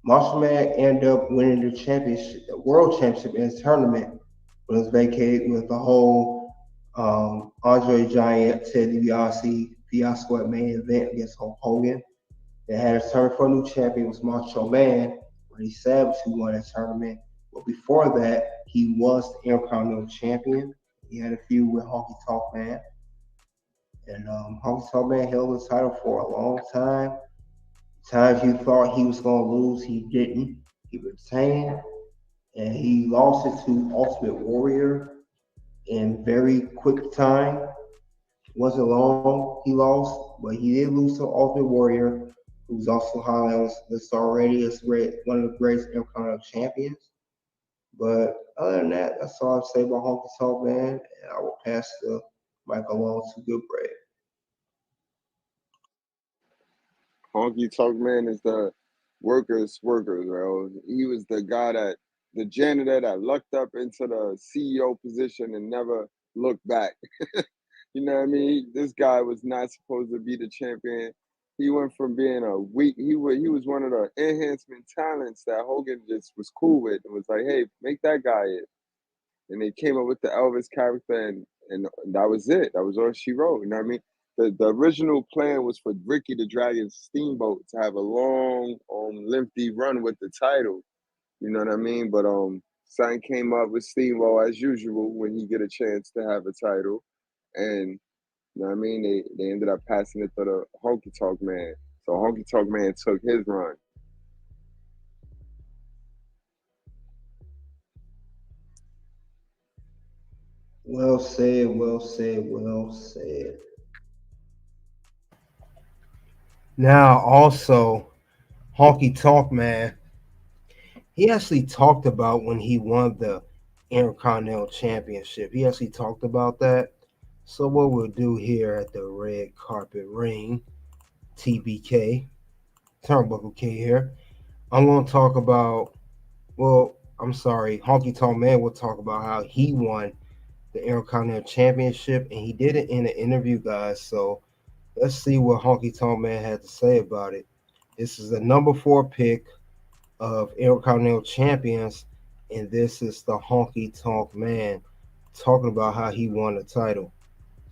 [SPEAKER 3] Marshall Man ended up winning the championship, the world championship in his tournament, but it was vacated with the whole Andre Giant, Ted DiBiase fiasco at main event against Hulk Hogan. They had a tournament for a new champion was Macho Man, Randy Savage, who won that tournament. But before that, he was the Intercontinental Champion. He had a feud with Honky Tonk Man, and Honky Tonk Man held the title for a long time. Times you thought he was going to lose, he didn't. He retained, and he lost it to Ultimate Warrior in very quick time. It wasn't long he lost, but he did lose to Ultimate Warrior, who's also highlighted on this list already as one of the greatest Intercontinental champions. But other than that, that's all I'll say about Honky Tonk Man, and I will pass the mic along to Good Bread.
[SPEAKER 4] Honky Tonk Man is the worker, bro. He was the janitor that lucked up into the CEO position and never looked back. You know what I mean? This guy was not supposed to be the champion. He went from being a weak. He was one of the enhancement talents that Hogan just was cool with and was like, hey, make that guy it. And they came up with the Elvis character, and that was it. That was all she wrote. You know what I mean? The original plan was for Ricky the Dragon Steamboat to have a long, lengthy run with the title. You know what I mean? But something came up with Steamboat as usual when he get a chance to have a title, and you know what I mean? They ended up passing it to the Honky Tonk Man. So Honky Tonk Man took his run.
[SPEAKER 3] Well said, well said, well said. Now, also, Honky Tonk Man, he actually talked about when he won the Intercontinental Championship. He actually talked about that. So, what we'll do here at the Red Carpet Ring, TBK, Turnbuckle K here, I'm going to talk about, well, I'm sorry, Honky Tonk Man will talk about how he won the Intercontinental Championship, and he did it in an interview, guys. So, let's see what Honky Tonk Man had to say about it. This is the number 4 pick of Intercontinental Champions, and this is the Honky Tonk Man talking about how he won the title.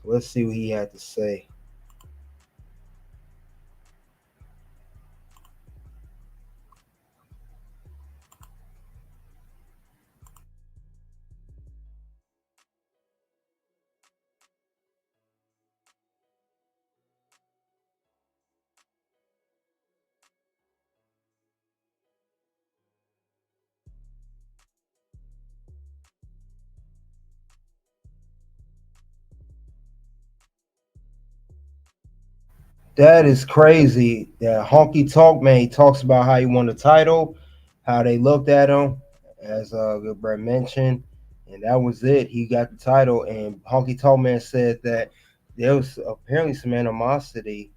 [SPEAKER 3] So let's see what he had to say. That is crazy. That Honky Tonk Man, he talks about how he won the title, how they looked at him, as Good Brett mentioned, and that was it. He got the title, and Honky Tonk Man said that there was apparently some animosity.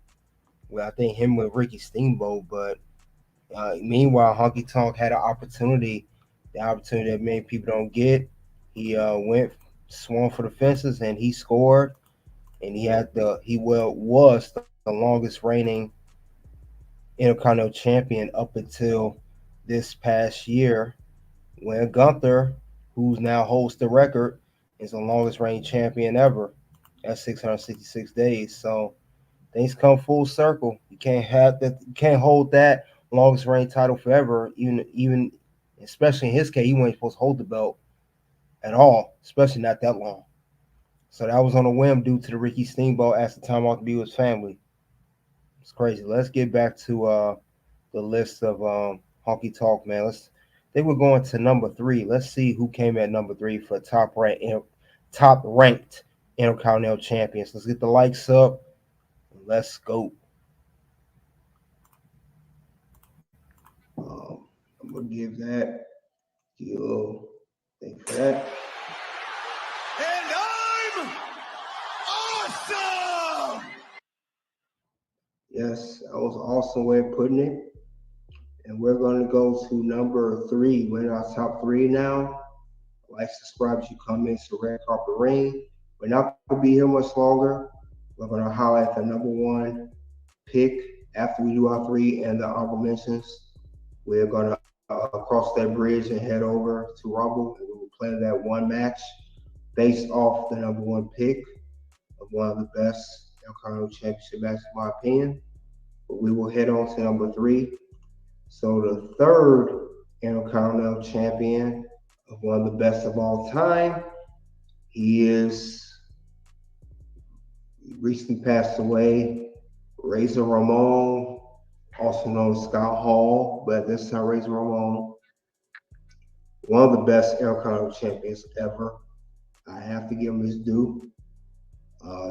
[SPEAKER 3] Well, I think him with Ricky Steamboat, but meanwhile, Honky Tonk had an opportunity, the opportunity that many people don't get. He swung for the fences, and he scored. And was the longest reigning Intercontinental Champion up until this past year, when Gunther, who's now holds the record, is the longest reigning champion ever at 666 days. So things come full circle. You can't have that. You can't hold that longest reigning title forever. Even especially in his case, he wasn't supposed to hold the belt at all, especially not that long. So that was on a whim due to the Ricky Steamboat asked the time off to be with his family. It's crazy. Let's get back to the list of Honky Tonk Man. They were going to number 3. Let's see who came at number 3 for top ranked Intercontinental Champions. Let's get the likes up. Let's go. I'm gonna give that a little thing for that.
[SPEAKER 2] And I'm awesome!
[SPEAKER 3] Yes, that was an awesome way of putting it. And we're going to go to number 3. We're in our top 3 now. Like, subscribe as you come into Red Carpet Ring. We're not going to be here much longer. We're going to highlight the number 1 pick after we do our 3 and the honorable mentions. We're going to cross that bridge and head over to Rumble, and we will play that one match based off the number 1 pick of one of the best Intercontinental Championship matches, in my opinion. But we will head on to number 3. So the third Intercontinental Champion of one of the best of all time, he recently passed away, Razor Ramon, also known as Scott Hall, but this time Razor Ramon, one of the best Intercontinental champions ever. I have to give him his due.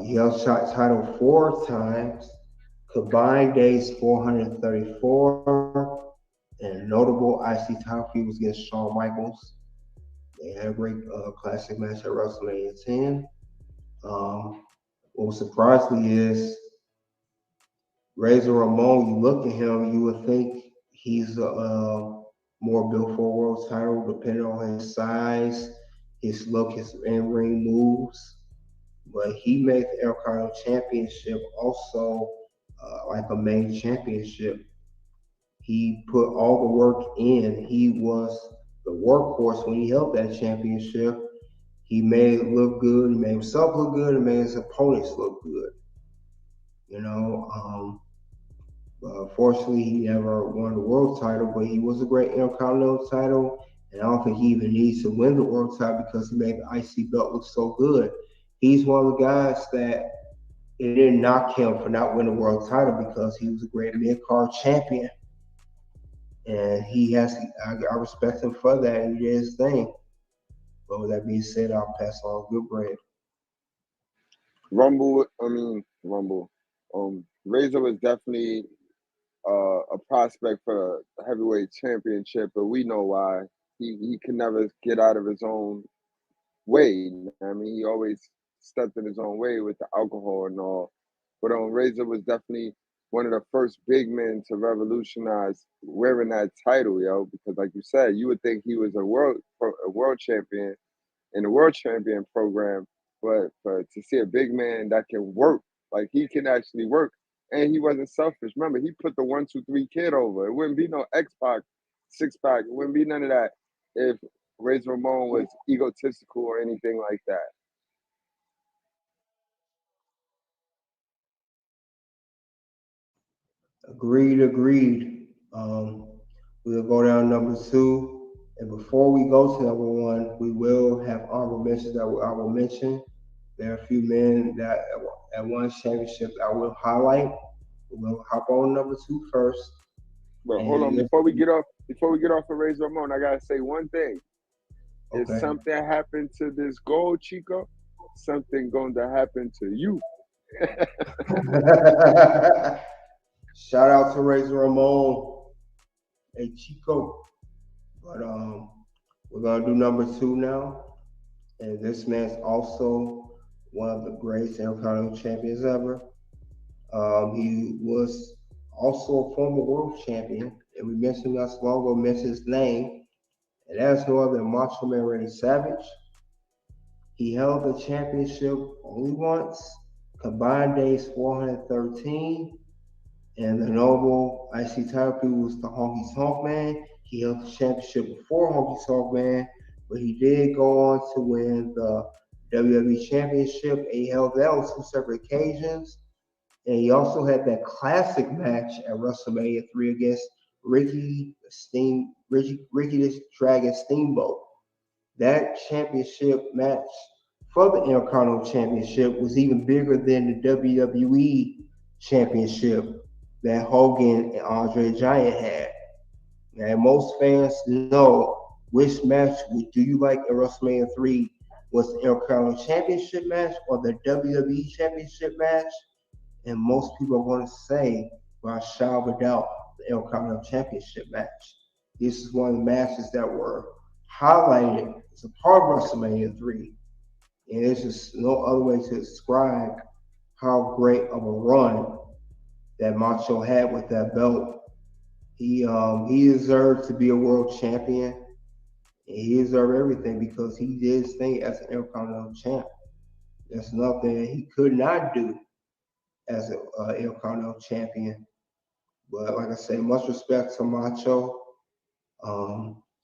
[SPEAKER 3] He held title 4 times, combined days 434, and a notable IC title feud was against Shawn Michaels. They had a great classic match at WrestleMania 10. What surprisingly is Razor Ramon, you look at him, you would think he's more built for a world title, depending on his size, his look, his in-ring moves. But he made the Intercontinental Championship also like a main championship. He put all the work in. He was the workhorse when he held that championship. He made it look good. He made himself look good, and made his opponents look good. You know, fortunately, he never won the world title, but he was a great Intercontinental title, and I don't think he even needs to win the world title because he made the IC belt look so good. He's one of the guys that it didn't knock him for not winning the world title because he was a great mid-card champion. And I respect him for that, and he did his thing. But with that being said, I'll pass on good bread.
[SPEAKER 4] Rumble. Razor was definitely a prospect for the heavyweight championship, but we know why. He could never get out of his own way. I mean, he always stepped in his own way with the alcohol and all. But Razor was definitely one of the first big men to revolutionize wearing that title, yo. Because, like you said, you would think he was a world champion in the world champion program, but to see a big man that can work, like he can actually work, and he wasn't selfish. Remember, he put the 1, 2, 3 kid over. It wouldn't be no X-Pac, 6-pack. It wouldn't be none of that if Razor Ramon was egotistical or anything like that.
[SPEAKER 3] Agreed. We'll go down number 2. And before we go to number 1, we will have honorable mentions that I will mention. There are a few men that at one championship I will highlight. We'll hop on number 2 first.
[SPEAKER 4] But hold on, before we get off of Razor Ramon, I gotta say one thing. Okay. If something happened to this goal, Chico, something going to happen to you.
[SPEAKER 3] Shout out to Razor Ramon. Hey, Chico. But we're going to do number 2 now. And this man's also one of the greatest Intercontinental champions ever. He was also a former world champion. And we mentioned not so long ago, mentioned his name. And that's no other than Macho Man Randy Savage. He held the championship only once, combined days 413. And the notable IC title was the Honky Tonk Man. He held the championship before Honky Tonk Man, but he did go on to win the WWE Championship. And he held that on 2 separate occasions. And he also had that classic match at WrestleMania 3 against Ricky the Dragon Steamboat. That championship match for the Intercontinental Championship was even bigger than the WWE Championship that Hogan and Andre the Giant had. And most fans know which match do you like at WrestleMania 3? Was the Intercontinental Championship match or the WWE Championship match? And most people are going to say, without a shadow of a doubt, the Intercontinental Championship match. This is one of the matches that were highlighted as a part of WrestleMania 3. And there's just no other way to describe how great of a run that Macho had with that belt. He deserves to be a world champion. And he deserved everything because he did his thing as an Intercontinental champ. There's nothing he could not do as an Intercontinental champion. But like I said, much respect to Macho.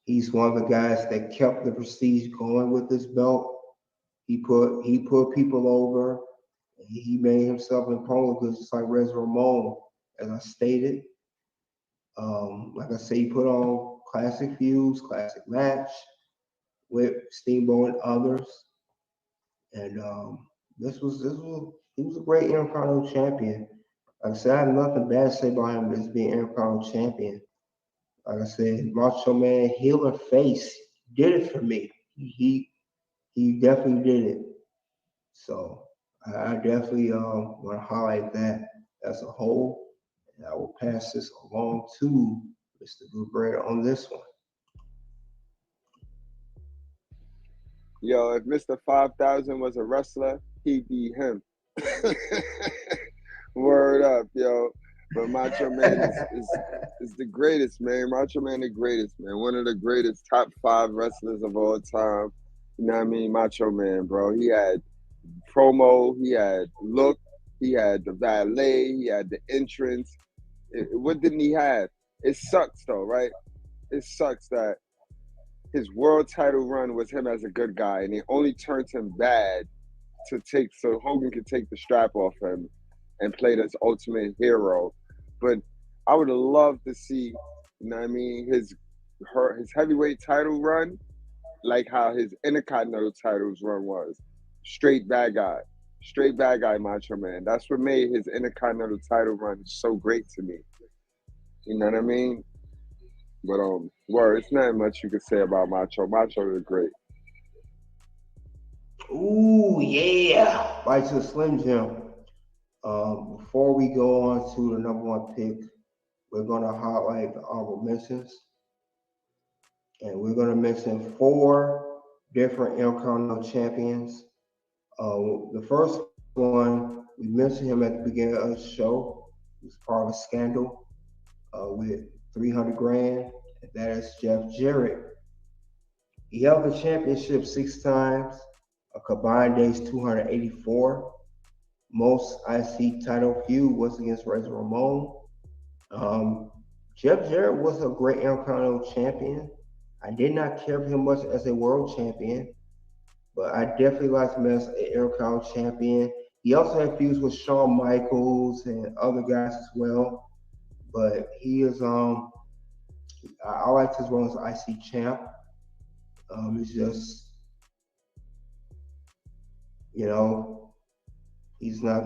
[SPEAKER 3] He's one of the guys that kept the prestige going with this belt. He put people over. He made himself imposing goods just like Rez Ramon, as I stated. Like I said, he put on classic feuds, classic match with Steamboat and others. And he was a great Intercontinental champion. Like I said, I have nothing bad to say about him as being Intercontinental champion. Like I said, Macho Man, heel or face, did it for me. He definitely did it. So I definitely want to highlight that as a whole. And I will pass this along to Mr. Blue Bread on this one.
[SPEAKER 4] Yo, if Mr. 5000 was a wrestler, he'd be him. Word up, yo. But Macho Man is the greatest, man. Macho Man the greatest, man. One of the greatest top 5 wrestlers of all time. You know what I mean? Macho Man, bro. He had promo, he had look, he had the valet, he had the entrance. What didn't he have? It sucks though, right? It sucks that his world title run was him as a good guy, and it only turned him bad so Hogan could take the strap off him and play this ultimate hero. But I would have loved to see, you know what I mean, his heavyweight title run, like how his Intercontinental titles run was. Straight bad guy Macho Man. That's what made his Intercontinental title run so great to me. You know what I mean? But it's not much you could say about Macho. Macho is great.
[SPEAKER 3] Ooh, yeah. Bite to the Slim Jim. Before we go on to the number 1 pick, we're going to highlight the honorable mentions. And we're going to mention 4 different Intercontinental champions. The first one, we mentioned him at the beginning of the show. He was part of a scandal with $300 grand. And that is Jeff Jarrett. He held the championship 6 times, a combined days 284. Most IC title feud was against Rez Ramon. Jeff Jarrett was a great Intercontinental champion. I did not care for him much as a world champion, but I definitely liked him as an Intercontinental champion. He also had feuds with Shawn Michaels and other guys as well. But he is I liked his run as IC champ. He's just, you know, he's not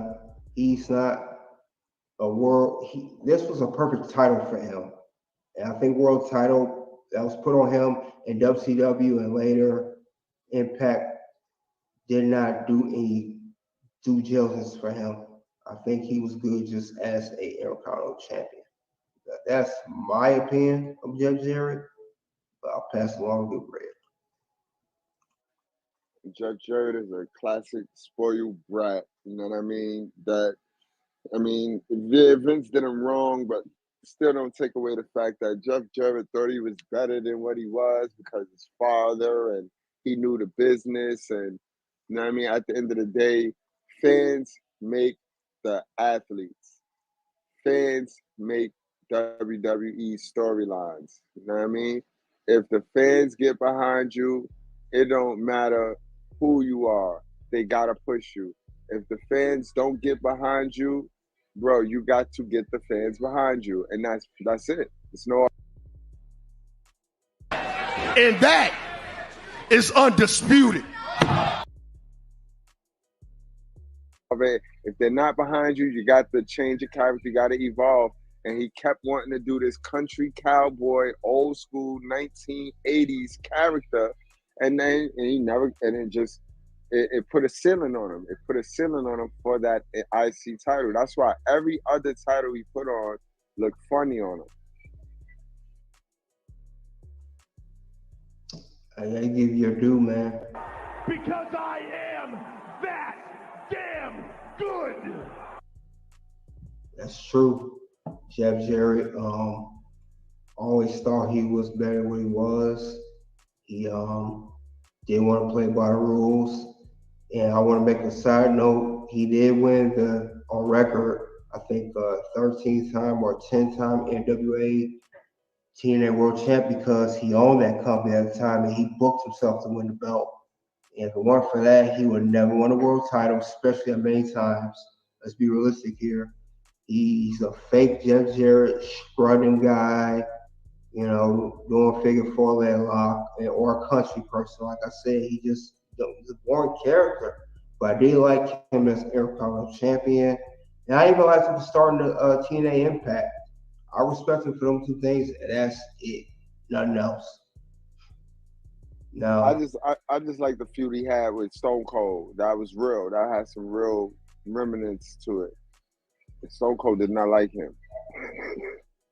[SPEAKER 3] a world. This was a perfect title for him, and I think world title that was put on him in WCW and later Impact did not do any due diligence for him. I think he was good just as a Intercontinental champion. That's my opinion of Jeff Jarrett, but I'll pass along to Red.
[SPEAKER 4] Jeff Jarrett is a classic spoiled brat. You know what I mean? Vince did him wrong, but still don't take away the fact that Jeff Jarrett thought he was better than what he was because his father and he knew the business. And you know what I mean? At the end of the day, fans make the athletes. Fans make WWE storylines. You know what I mean? If the fans get behind you, it don't matter who you are. They gotta push you. If the fans don't get behind you, bro, you got to get the fans behind you, and that's it. It's no.
[SPEAKER 2] And that is undisputed.
[SPEAKER 4] If they're not behind you, you got to change your character. You got to evolve. And he kept wanting to do this country cowboy, old school 1980s character, and it put a ceiling on him. It put a ceiling on him for that IC title. That's why every other title he put on looked funny on him.
[SPEAKER 3] I gotta give you your due, man.
[SPEAKER 1] Because I am that damn good.
[SPEAKER 3] That's true. Jeff Jarrett, Always thought he was better than what he was. He didn't want to play by the rules. And I want to make a side note. He did win the on record, I think, 13th time or 10th time NWA TNA World Champ because he owned that company at the time and he booked himself to win the belt. And if it weren't for that, he would never win a world title, especially at many times. Let's be realistic here. He's a fake Jeff Jarrett strutting guy, doing figure four leg lock or a country person. Like I said, he's a boring character. But I did like him as Intercontinental Champion. And I even liked him starting the TNA Impact. I respect him for them two things, and that's it. Nothing else.
[SPEAKER 4] I
[SPEAKER 3] Now,
[SPEAKER 4] just I just like the feud he had with Stone Cold. That was real. That had some real remnants to it. And Stone Cold did not like him.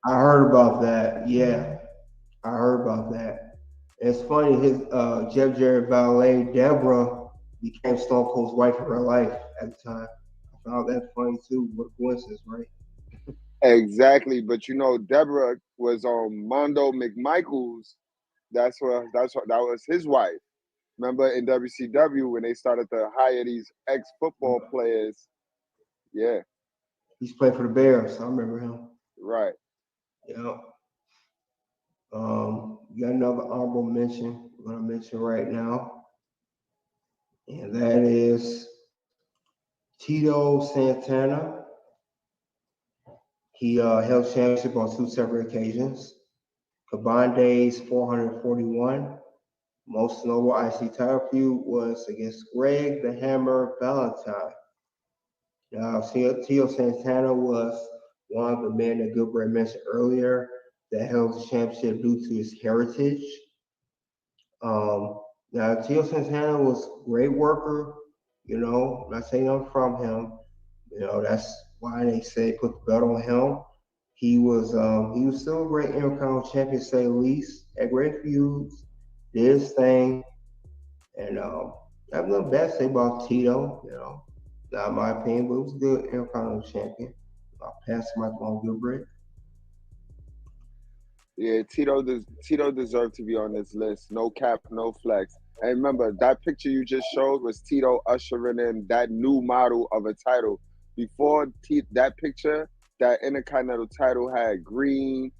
[SPEAKER 3] I heard about that. Yeah, I heard about that. It's funny, his Jeff Jarrett valet, Deborah, became Stone Cold's wife in real life at the time. I found that funny too. What a coincidence, right?
[SPEAKER 4] Exactly, but Deborah was on Mondo McMichaels. That was his wife. Remember in WCW when they started to hire these ex-football players? Yeah,
[SPEAKER 3] He's played for the Bears. I remember him.
[SPEAKER 4] right.
[SPEAKER 3] Yeah. We got another honorable mention we're going to mention right now, and that is Tito Santana. He held championship on two separate occasions. Combined days 441. Most notable IC title feud was against Greg the Hammer Valentine. Now, Tio Santana was one of the men that Gilbert mentioned earlier that held the championship due to his heritage. Now, Tio Santana was a great worker, not saying nothing from him. That's why they say put the belt on him. He was still a great Intercontinental Champion, to say the least. Had great feuds, did his thing, and I have nothing bad to say about Tito. Not in my opinion, but it was a good Intercontinental Champion. I'll pass the mic on Gilbert.
[SPEAKER 4] Yeah, Tito deserved to be on this list. No cap, no flex. And remember, that picture you just showed was Tito ushering in that new model of a title. Before that picture, that Intercontinental title had green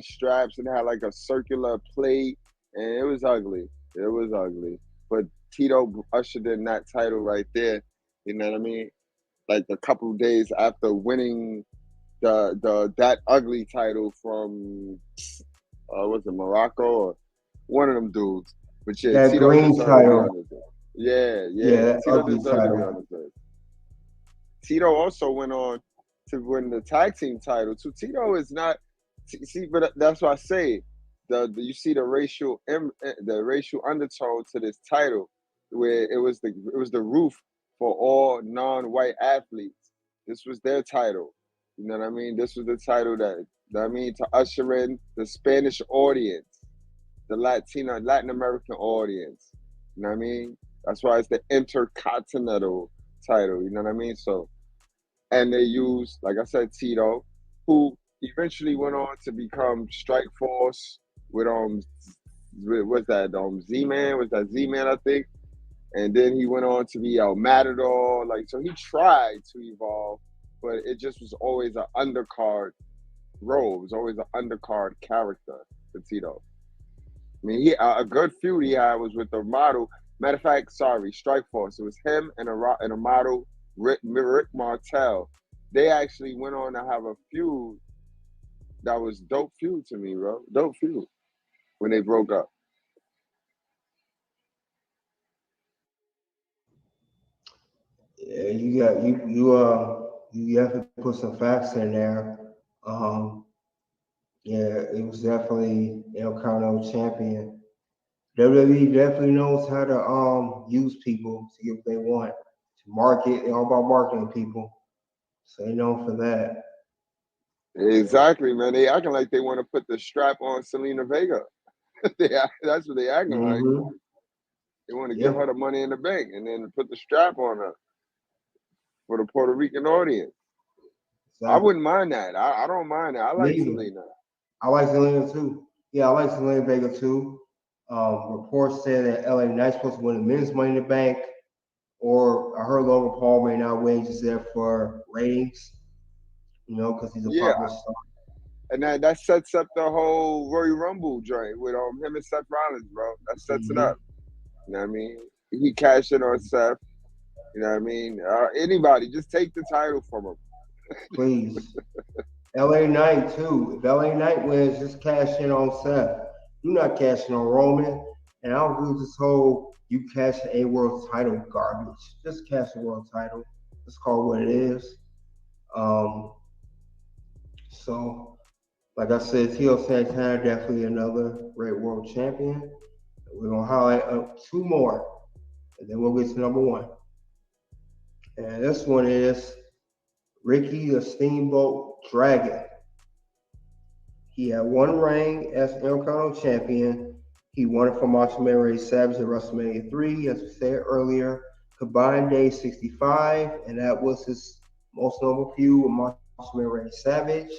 [SPEAKER 4] straps and had like a circular plate, and it was ugly. It was ugly. But Tito ushered in that title right there. You know what I mean? Like a couple of days after winning that ugly title from was it Morocco or one of them dudes? But yeah,
[SPEAKER 3] That
[SPEAKER 4] Tito
[SPEAKER 3] green
[SPEAKER 4] deserved to be
[SPEAKER 3] title.
[SPEAKER 4] on this list. Yeah,
[SPEAKER 3] That
[SPEAKER 4] Tito
[SPEAKER 3] ugly
[SPEAKER 4] deserved to be
[SPEAKER 3] title.
[SPEAKER 4] on this list. Tito also went on to win the tag team title. So Tito is not see, but that's why I say you see the racial undertone to this title, where it was the roof for all non-white athletes. This was their title. You know what I mean? This was the title to usher in the Spanish audience, the Latin American audience. You know what I mean? That's why it's the Intercontinental title. You know what I mean? So, and they used, like I said, Tito, who eventually went on to become Strike Force with what's that Z-Man? Was that Z-Man, I think? And then he went on to be El Matador. Like, so he tried to evolve, but it just was always an undercard role. It was always an undercard character for Tito. I mean, a good feud he had was with the model. Matter of fact, Strike Force. It was him and a model, Rick Martel. They actually went on to have a feud that was dope feud to me, bro. Dope feud when they broke up.
[SPEAKER 3] Yeah, you have to put some facts in there. Um, yeah, it was definitely Intercontinental Champion. WWE definitely knows how to use people to get what they want. To market, they're all about marketing people. So they know for that.
[SPEAKER 4] Exactly, man. They acting like they want to put the strap on Selena Vega. That's what they acting like.
[SPEAKER 3] Mm-hmm.
[SPEAKER 4] They want to give
[SPEAKER 3] Yeah,
[SPEAKER 4] her the money in the bank and then put the strap on her for the Puerto Rican audience. I
[SPEAKER 3] exactly.
[SPEAKER 4] wouldn't mind that. I don't mind that. I like
[SPEAKER 3] Neither.
[SPEAKER 4] Selena.
[SPEAKER 3] I like Zelina too. Yeah, I like Zelina Vega too. Reports say that LA Knight's supposed to win the men's Money in the Bank, or I heard Logan Paul may not win just there for ratings, because he's a
[SPEAKER 4] Yeah,
[SPEAKER 3] popular star.
[SPEAKER 4] and that sets up the whole Royal Rumble joint with him and Seth Rollins, bro. That sets it up. You know what I mean? He cashed in on Seth. You know what I mean? Anybody, just take the title from him.
[SPEAKER 3] Please. LA Knight too. If LA Knight wins, just cash in on Seth. Do not cash in on Roman. And I don't do this whole you cash a world title garbage. Just cash a world title. Let's call it what it is. So like I said, Tio Santana definitely another great world champion. We're gonna highlight two more, and then we'll get to number one. And this one is Ricky the Steamboat Dragon. He had one reign as Intercontinental Champion. He won it from Macho Man Randy Savage at WrestleMania 3, as we said earlier. Combined days 65, and that was his most notable feud with Macho Man Randy Savage.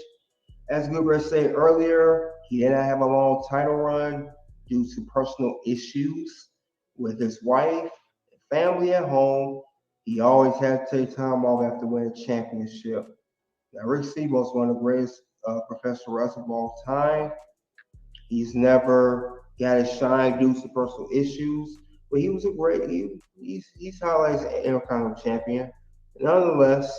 [SPEAKER 3] As Goodberg said earlier, he did not have a long title run due to personal issues with his wife and family at home. He always had to take time off after winning a championship. Now, Rick Steamboat is one of the greatest professional wrestlers of all time. He's never got his shine due to personal issues, but he was a great. He's highlighted as an Intercontinental Champion. Nonetheless,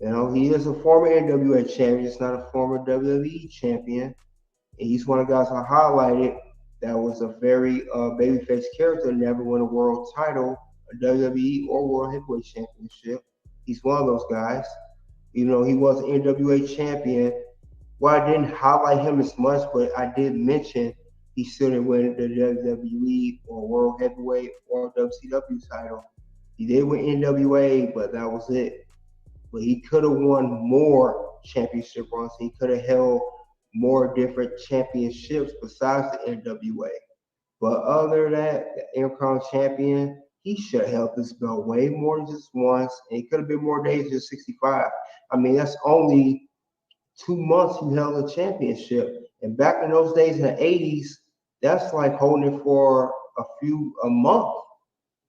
[SPEAKER 3] he is a former NWA champion. He's not a former WWE champion. And he's one of the guys I highlighted that was a very babyface character, never won a world title, a WWE or World Heavyweight Championship. He's one of those guys. Even though he was an NWA champion, well, I didn't highlight him as much, but I did mention he still didn't win the WWE or World Heavyweight or WCW title. He did win NWA, but that was it. But he could have won more championship runs. He could have held more different championships besides the NWA. But other than that, the Intercontinental Champion, he should have held this belt way more than just once. And it could have been more days than 65. I mean, that's only 2 months he held a championship. And back in those days in the 80s, that's like holding it for a month.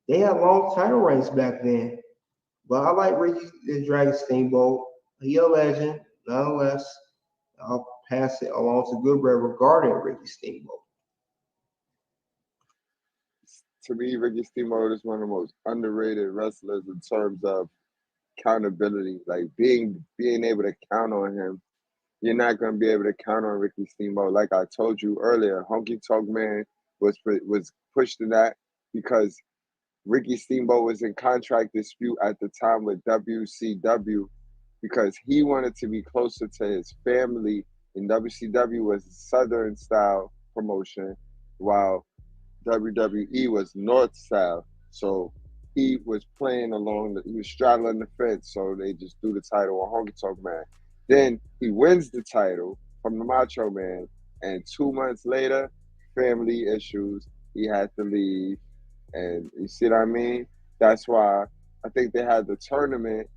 [SPEAKER 3] They had long title reigns back then. But I like Ricky the Dragon Steamboat. He a legend, nonetheless. I'll pass it along to Goodbread regarding Ricky Steamboat.
[SPEAKER 4] To me, Ricky Steamboat is one of the most underrated wrestlers in terms of accountability. Like being able to count on him. You're not going to be able to count on Ricky Steamboat. Like I told you earlier, Honky Tonk Man was pushed to that because Ricky Steamboat was in contract dispute at the time with WCW because he wanted to be closer to his family, and WCW was a Southern style promotion, while WWE was North style. So he was playing he was straddling the fence, so they just threw the title on Honky Tonk Man. Then he wins the title from the Macho Man, and 2 months later, family issues, he had to leave. And you see what I mean? That's why I think they had the tournament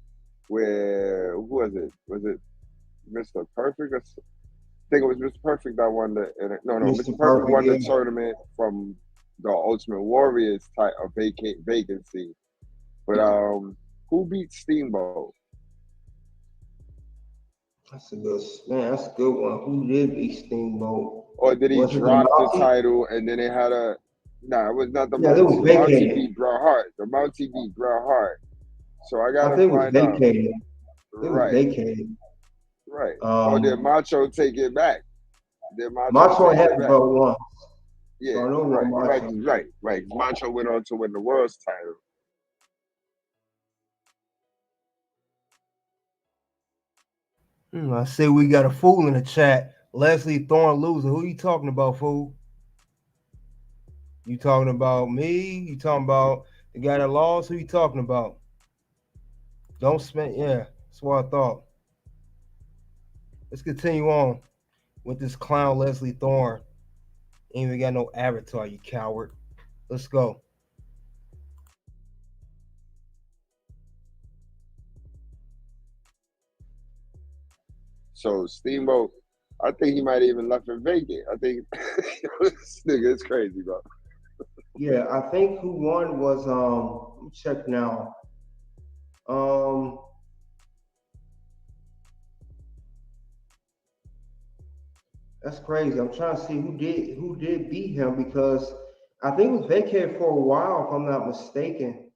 [SPEAKER 4] where, who was it? Was it Mr. Perfect? I think it was Mr. Perfect that won Mr. Perfect won the tournament from the Ultimate Warriors vacancy. But who beat Steamboat?
[SPEAKER 3] That's a good one. Who did beat Steamboat?
[SPEAKER 4] Or did he drop the title and then they had it was not the Mountie. The Mountie beat Bret Hart. The Mountie beat Bret Hart. So I gotta find out.
[SPEAKER 3] It was vacated.
[SPEAKER 4] Right. Or did Macho take it back?
[SPEAKER 3] Macho had the belt once.
[SPEAKER 4] Yeah, so right. Macho went on to win the world's title.
[SPEAKER 3] I see we got a fool in the chat. Leslie Thorne loser. Who you talking about, fool? You talking about me? You talking about the guy that lost? Who you talking about? Don't spend. Yeah, that's what I thought. Let's continue on with this clown Leslie Thorne. Ain't even got no avatar, you coward. Let's go.
[SPEAKER 4] So Steamboat I think he might have even left it vacant. I think this nigga is crazy, bro.
[SPEAKER 3] Yeah, I think who won was let me check now. Um, that's crazy. I'm trying to see who did beat him because I think it was vacated for a while, if I'm not mistaken.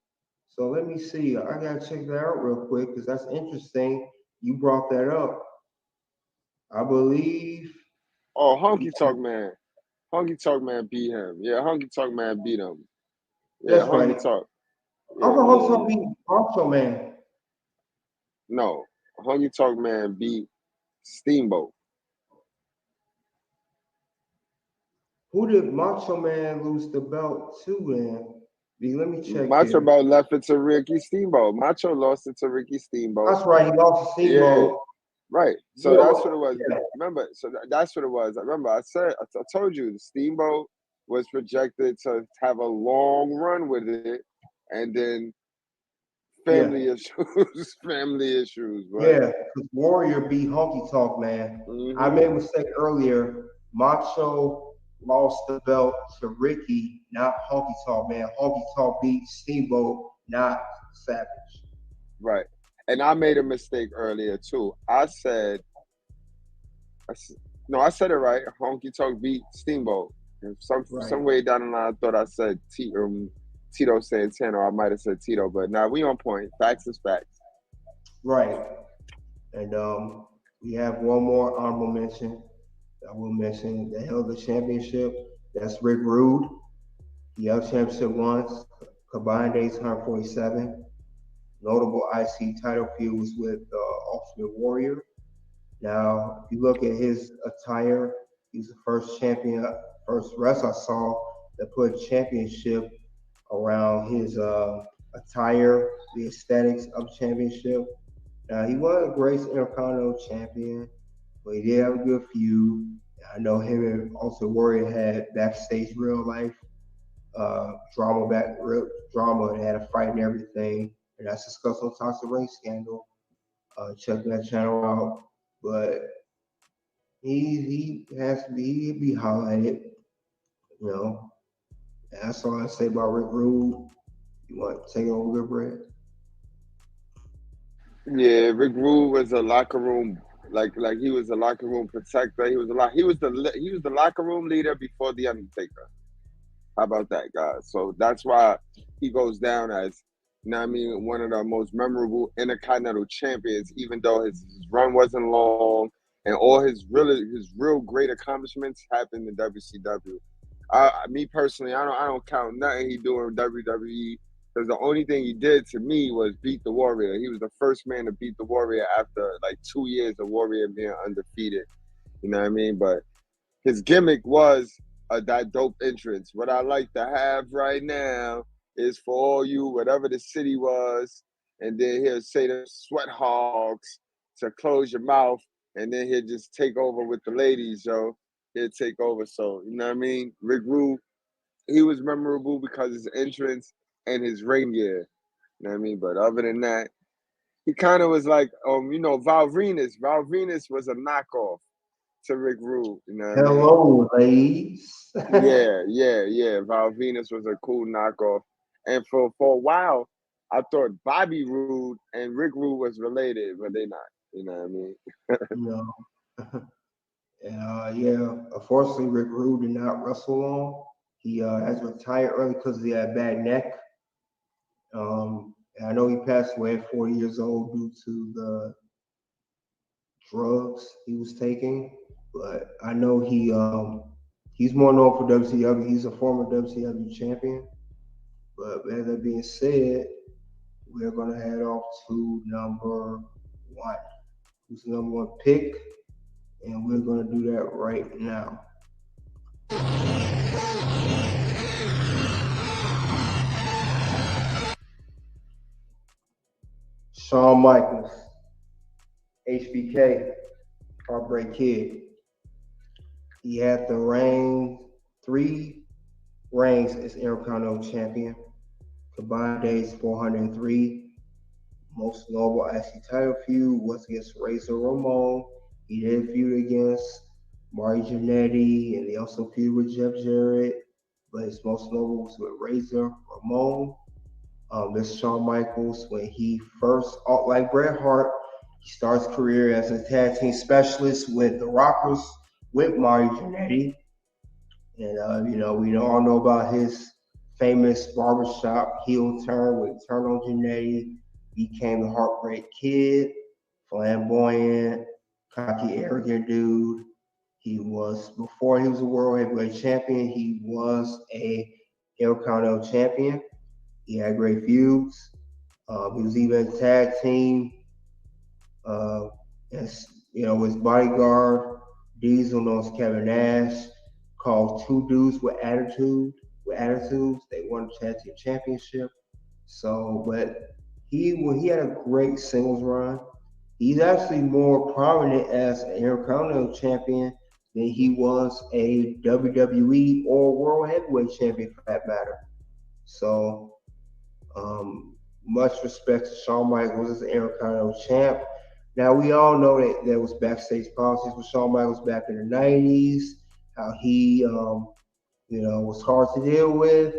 [SPEAKER 3] So let me see. I gotta check that out real quick because that's interesting. You brought that up. I believe.
[SPEAKER 4] Oh, Honky Talk Man. Honky Talk Man beat him. Yeah, Honky Talk Man beat him. Yeah,
[SPEAKER 3] That's
[SPEAKER 4] Honky
[SPEAKER 3] right.
[SPEAKER 4] Talk.
[SPEAKER 3] I
[SPEAKER 4] Yeah,
[SPEAKER 3] thought
[SPEAKER 4] yeah,
[SPEAKER 3] Hunter
[SPEAKER 4] yeah.
[SPEAKER 3] beat Macho Man.
[SPEAKER 4] No, Honky Talk Man beat Steamboat.
[SPEAKER 3] Who did Macho Man lose the belt to then? Let me check
[SPEAKER 4] Macho
[SPEAKER 3] here.
[SPEAKER 4] Belt left it to Ricky Steamboat. Macho lost it to Ricky Steamboat.
[SPEAKER 3] That's right. He lost to
[SPEAKER 4] Yeah,
[SPEAKER 3] Steamboat.
[SPEAKER 4] right. So
[SPEAKER 3] Yeah,
[SPEAKER 4] that's what it was.
[SPEAKER 3] yeah,
[SPEAKER 4] Remember, so that's what it was. I remember I told you the Steamboat was projected to have a long run with it, and then
[SPEAKER 3] yeah,
[SPEAKER 4] family issues, family issues. But
[SPEAKER 3] yeah. Because Warrior beat Honky Talk Man. I
[SPEAKER 4] hmm
[SPEAKER 3] made a mistake earlier. Macho lost the belt to Ricky, not Honky Talk Man. Honky Talk beat Steamboat, not Savage.
[SPEAKER 4] right. And I made a mistake earlier too. I s- no, I said it right. Honky Talk beat Steamboat. And
[SPEAKER 3] Right,
[SPEAKER 4] some way down the line, I thought I said Tito Santana. Or I might have said Tito, but now we on point. Facts is facts.
[SPEAKER 3] right. And we have one more honorable mention. I will mention the held the championship. That's Rick Rude. He held championship once, combined days 147. Notable IC title feud was with Ultimate Warrior. Now, if you look at his attire, he's the first champion, first wrestler I saw that put championship around his attire, the aesthetics of championship. Now, he was a great Intercontinental Champion, but he did have a good feud. I know him and Ultimate Warrior had backstage real life real drama, and had a fight and everything. And that's discussed on Toxic Ring Scandal. Check that channel out. But he has to be highlighted, you know. And that's all I say about Rick Rude. You want to take it over, good bread?
[SPEAKER 4] Yeah, Rick Rude was a locker room like he was a locker room protector. He was the locker room leader before the Undertaker. How about that, guys? So that's why he goes down as, you know what I mean, one of the most memorable Intercontinental champions, even though his run wasn't long and all his real great accomplishments happened in WCW. Me personally, I don't count nothing he doing in WWE because the only thing he did to me was beat the Warrior. He was the first man to beat the Warrior after like 2 years of Warrior being undefeated. You know what I mean? But his gimmick was that dope entrance. What I like to have right now is for all you, whatever the city was, and then he'll say the sweat hogs to close your mouth, and then he'll just take over with the ladies, yo. He'll take over. So, you know what I mean? Rick Rude, he was memorable because his entrance and his ring gear. You know what I mean? But other than that, he kind of was like, Val Venus. Val Venus was a knockoff to Rick Rude. You know what I mean?
[SPEAKER 3] Hello, ladies.
[SPEAKER 4] Yeah. Val Venus was a cool knockoff. And for a while, I thought Bobby Roode and Rick Rude was related, but they not. You know what I mean?
[SPEAKER 3] No. Yeah, unfortunately, Rick Rude did not wrestle long. He has retired early because he had a bad neck. And I know he passed away at 40 years old due to the drugs he was taking. But I know he's more known for WCW. He's a former WCW champion. But with that being said, we're gonna head off to number one. Who's the number one pick? And we're gonna do that right now. Shawn Michaels, HBK, Heartbreak Kid. He had the three reigns as Intercontinental Champion. Combined days 403. Most notable IC title feud was against Razor Ramon. He did feud against Marty Jannetty, and they also feuded with Jeff Jarrett. But his most notable was with Razor Ramon. This Shawn Michaels, when he first, like Bret Hart, he starts his career as a tag team specialist with the Rockers with Marty Jannetty. And, we all know about his famous barbershop heel turn with turn on Jannetty, became the Heartbreak Kid, flamboyant, cocky, arrogant dude. Before he was a world heavyweight champion, he was a Intercontinental champion. He had great feuds. He was even a tag team, as his bodyguard, Diesel, known as Kevin Nash, called Two Dudes with attitudes. They won the tag team championship. So, but he had a great singles run. He's actually more prominent as an Intercontinental champion than he was a WWE or World Heavyweight champion for that matter. So, much respect to Shawn Michaels as an Intercontinental champ. Now we all know that there was backstage politics with Shawn Michaels back in the '90s. How he, was hard to deal with.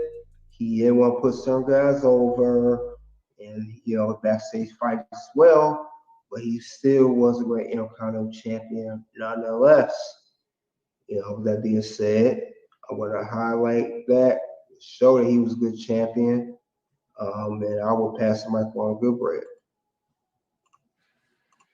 [SPEAKER 3] He didn't want to put certain guys over, and backstage fights as well. But he still was a great Intercontinental champion, nonetheless. That being said, I want to highlight that, show that he was a good champion. And I will pass the mic on Good Bread.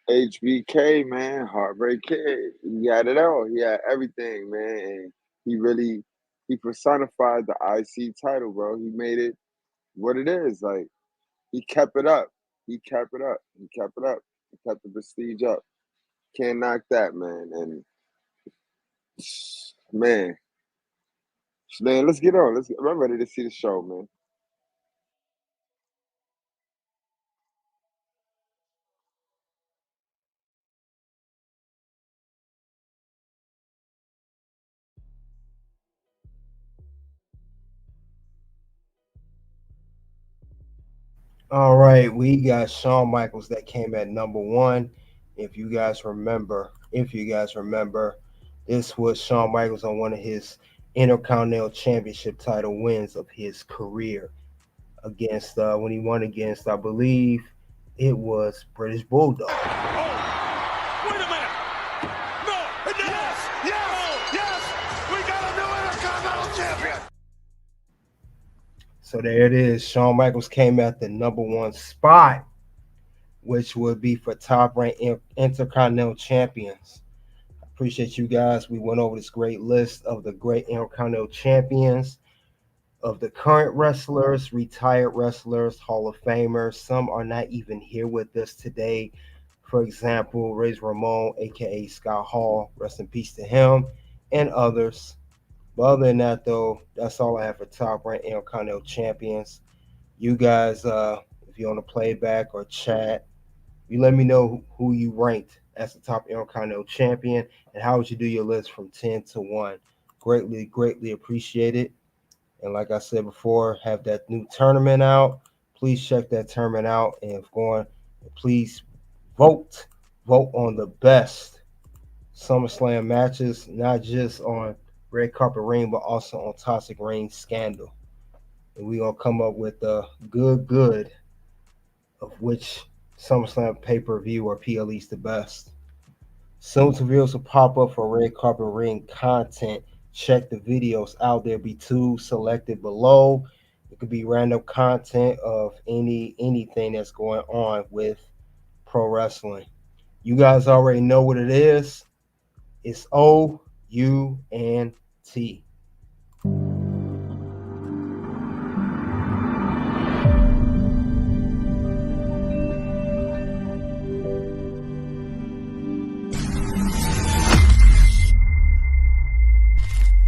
[SPEAKER 4] HBK, man, Heartbreak Kid. He had it all. He had everything, man. And he personified the IC title, bro. He made it what it is. Like, he kept it up. He kept it up. He kept it up. He kept the prestige up. Can't knock that, man. And man, let's get on. I'm ready to see the show, man.
[SPEAKER 3] All right, we got Shawn Michaels that came at number one. If you guys remember, this was Shawn Michaels on one of his Intercontinental Championship title wins of his career against when he won against, I believe it was British Bulldog.
[SPEAKER 1] Oh, wait a minute. No. Yes. We got a new Intercontinental Champion.
[SPEAKER 3] So there it is. Shawn Michaels came at the number one spot, which would be for top-ranked Intercontinental Champions. I appreciate you guys. We went over this great list of the great Intercontinental Champions, of the current wrestlers, retired wrestlers, Hall of Famers. Some are not even here with us today. For example, Razor Ramon, a.k.a. Scott Hall, rest in peace to him, and others. But other than that, though, that's all I have for top-ranked Intercontinental Champions. You guys, if you're on the playback or chat, you let me know who you ranked as the top Intercontinental Champion and how would you do your list from 10 to 1. Greatly appreciate it. And like I said before, have that new tournament out. Please check that tournament out. And if going, please vote on the best SummerSlam matches, not just on Red Carpet Ring, but also on Toxic Ring Scandal. And we're going to come up with a good of which SummerSlam pay-per-view or PLE is the best. Soon to videos will pop up for Red Carpet Ring content. Check the videos out. There'll be two selected below. It could be random content of anything that's going on with pro wrestling. You guys already know what it is. It's OUNT.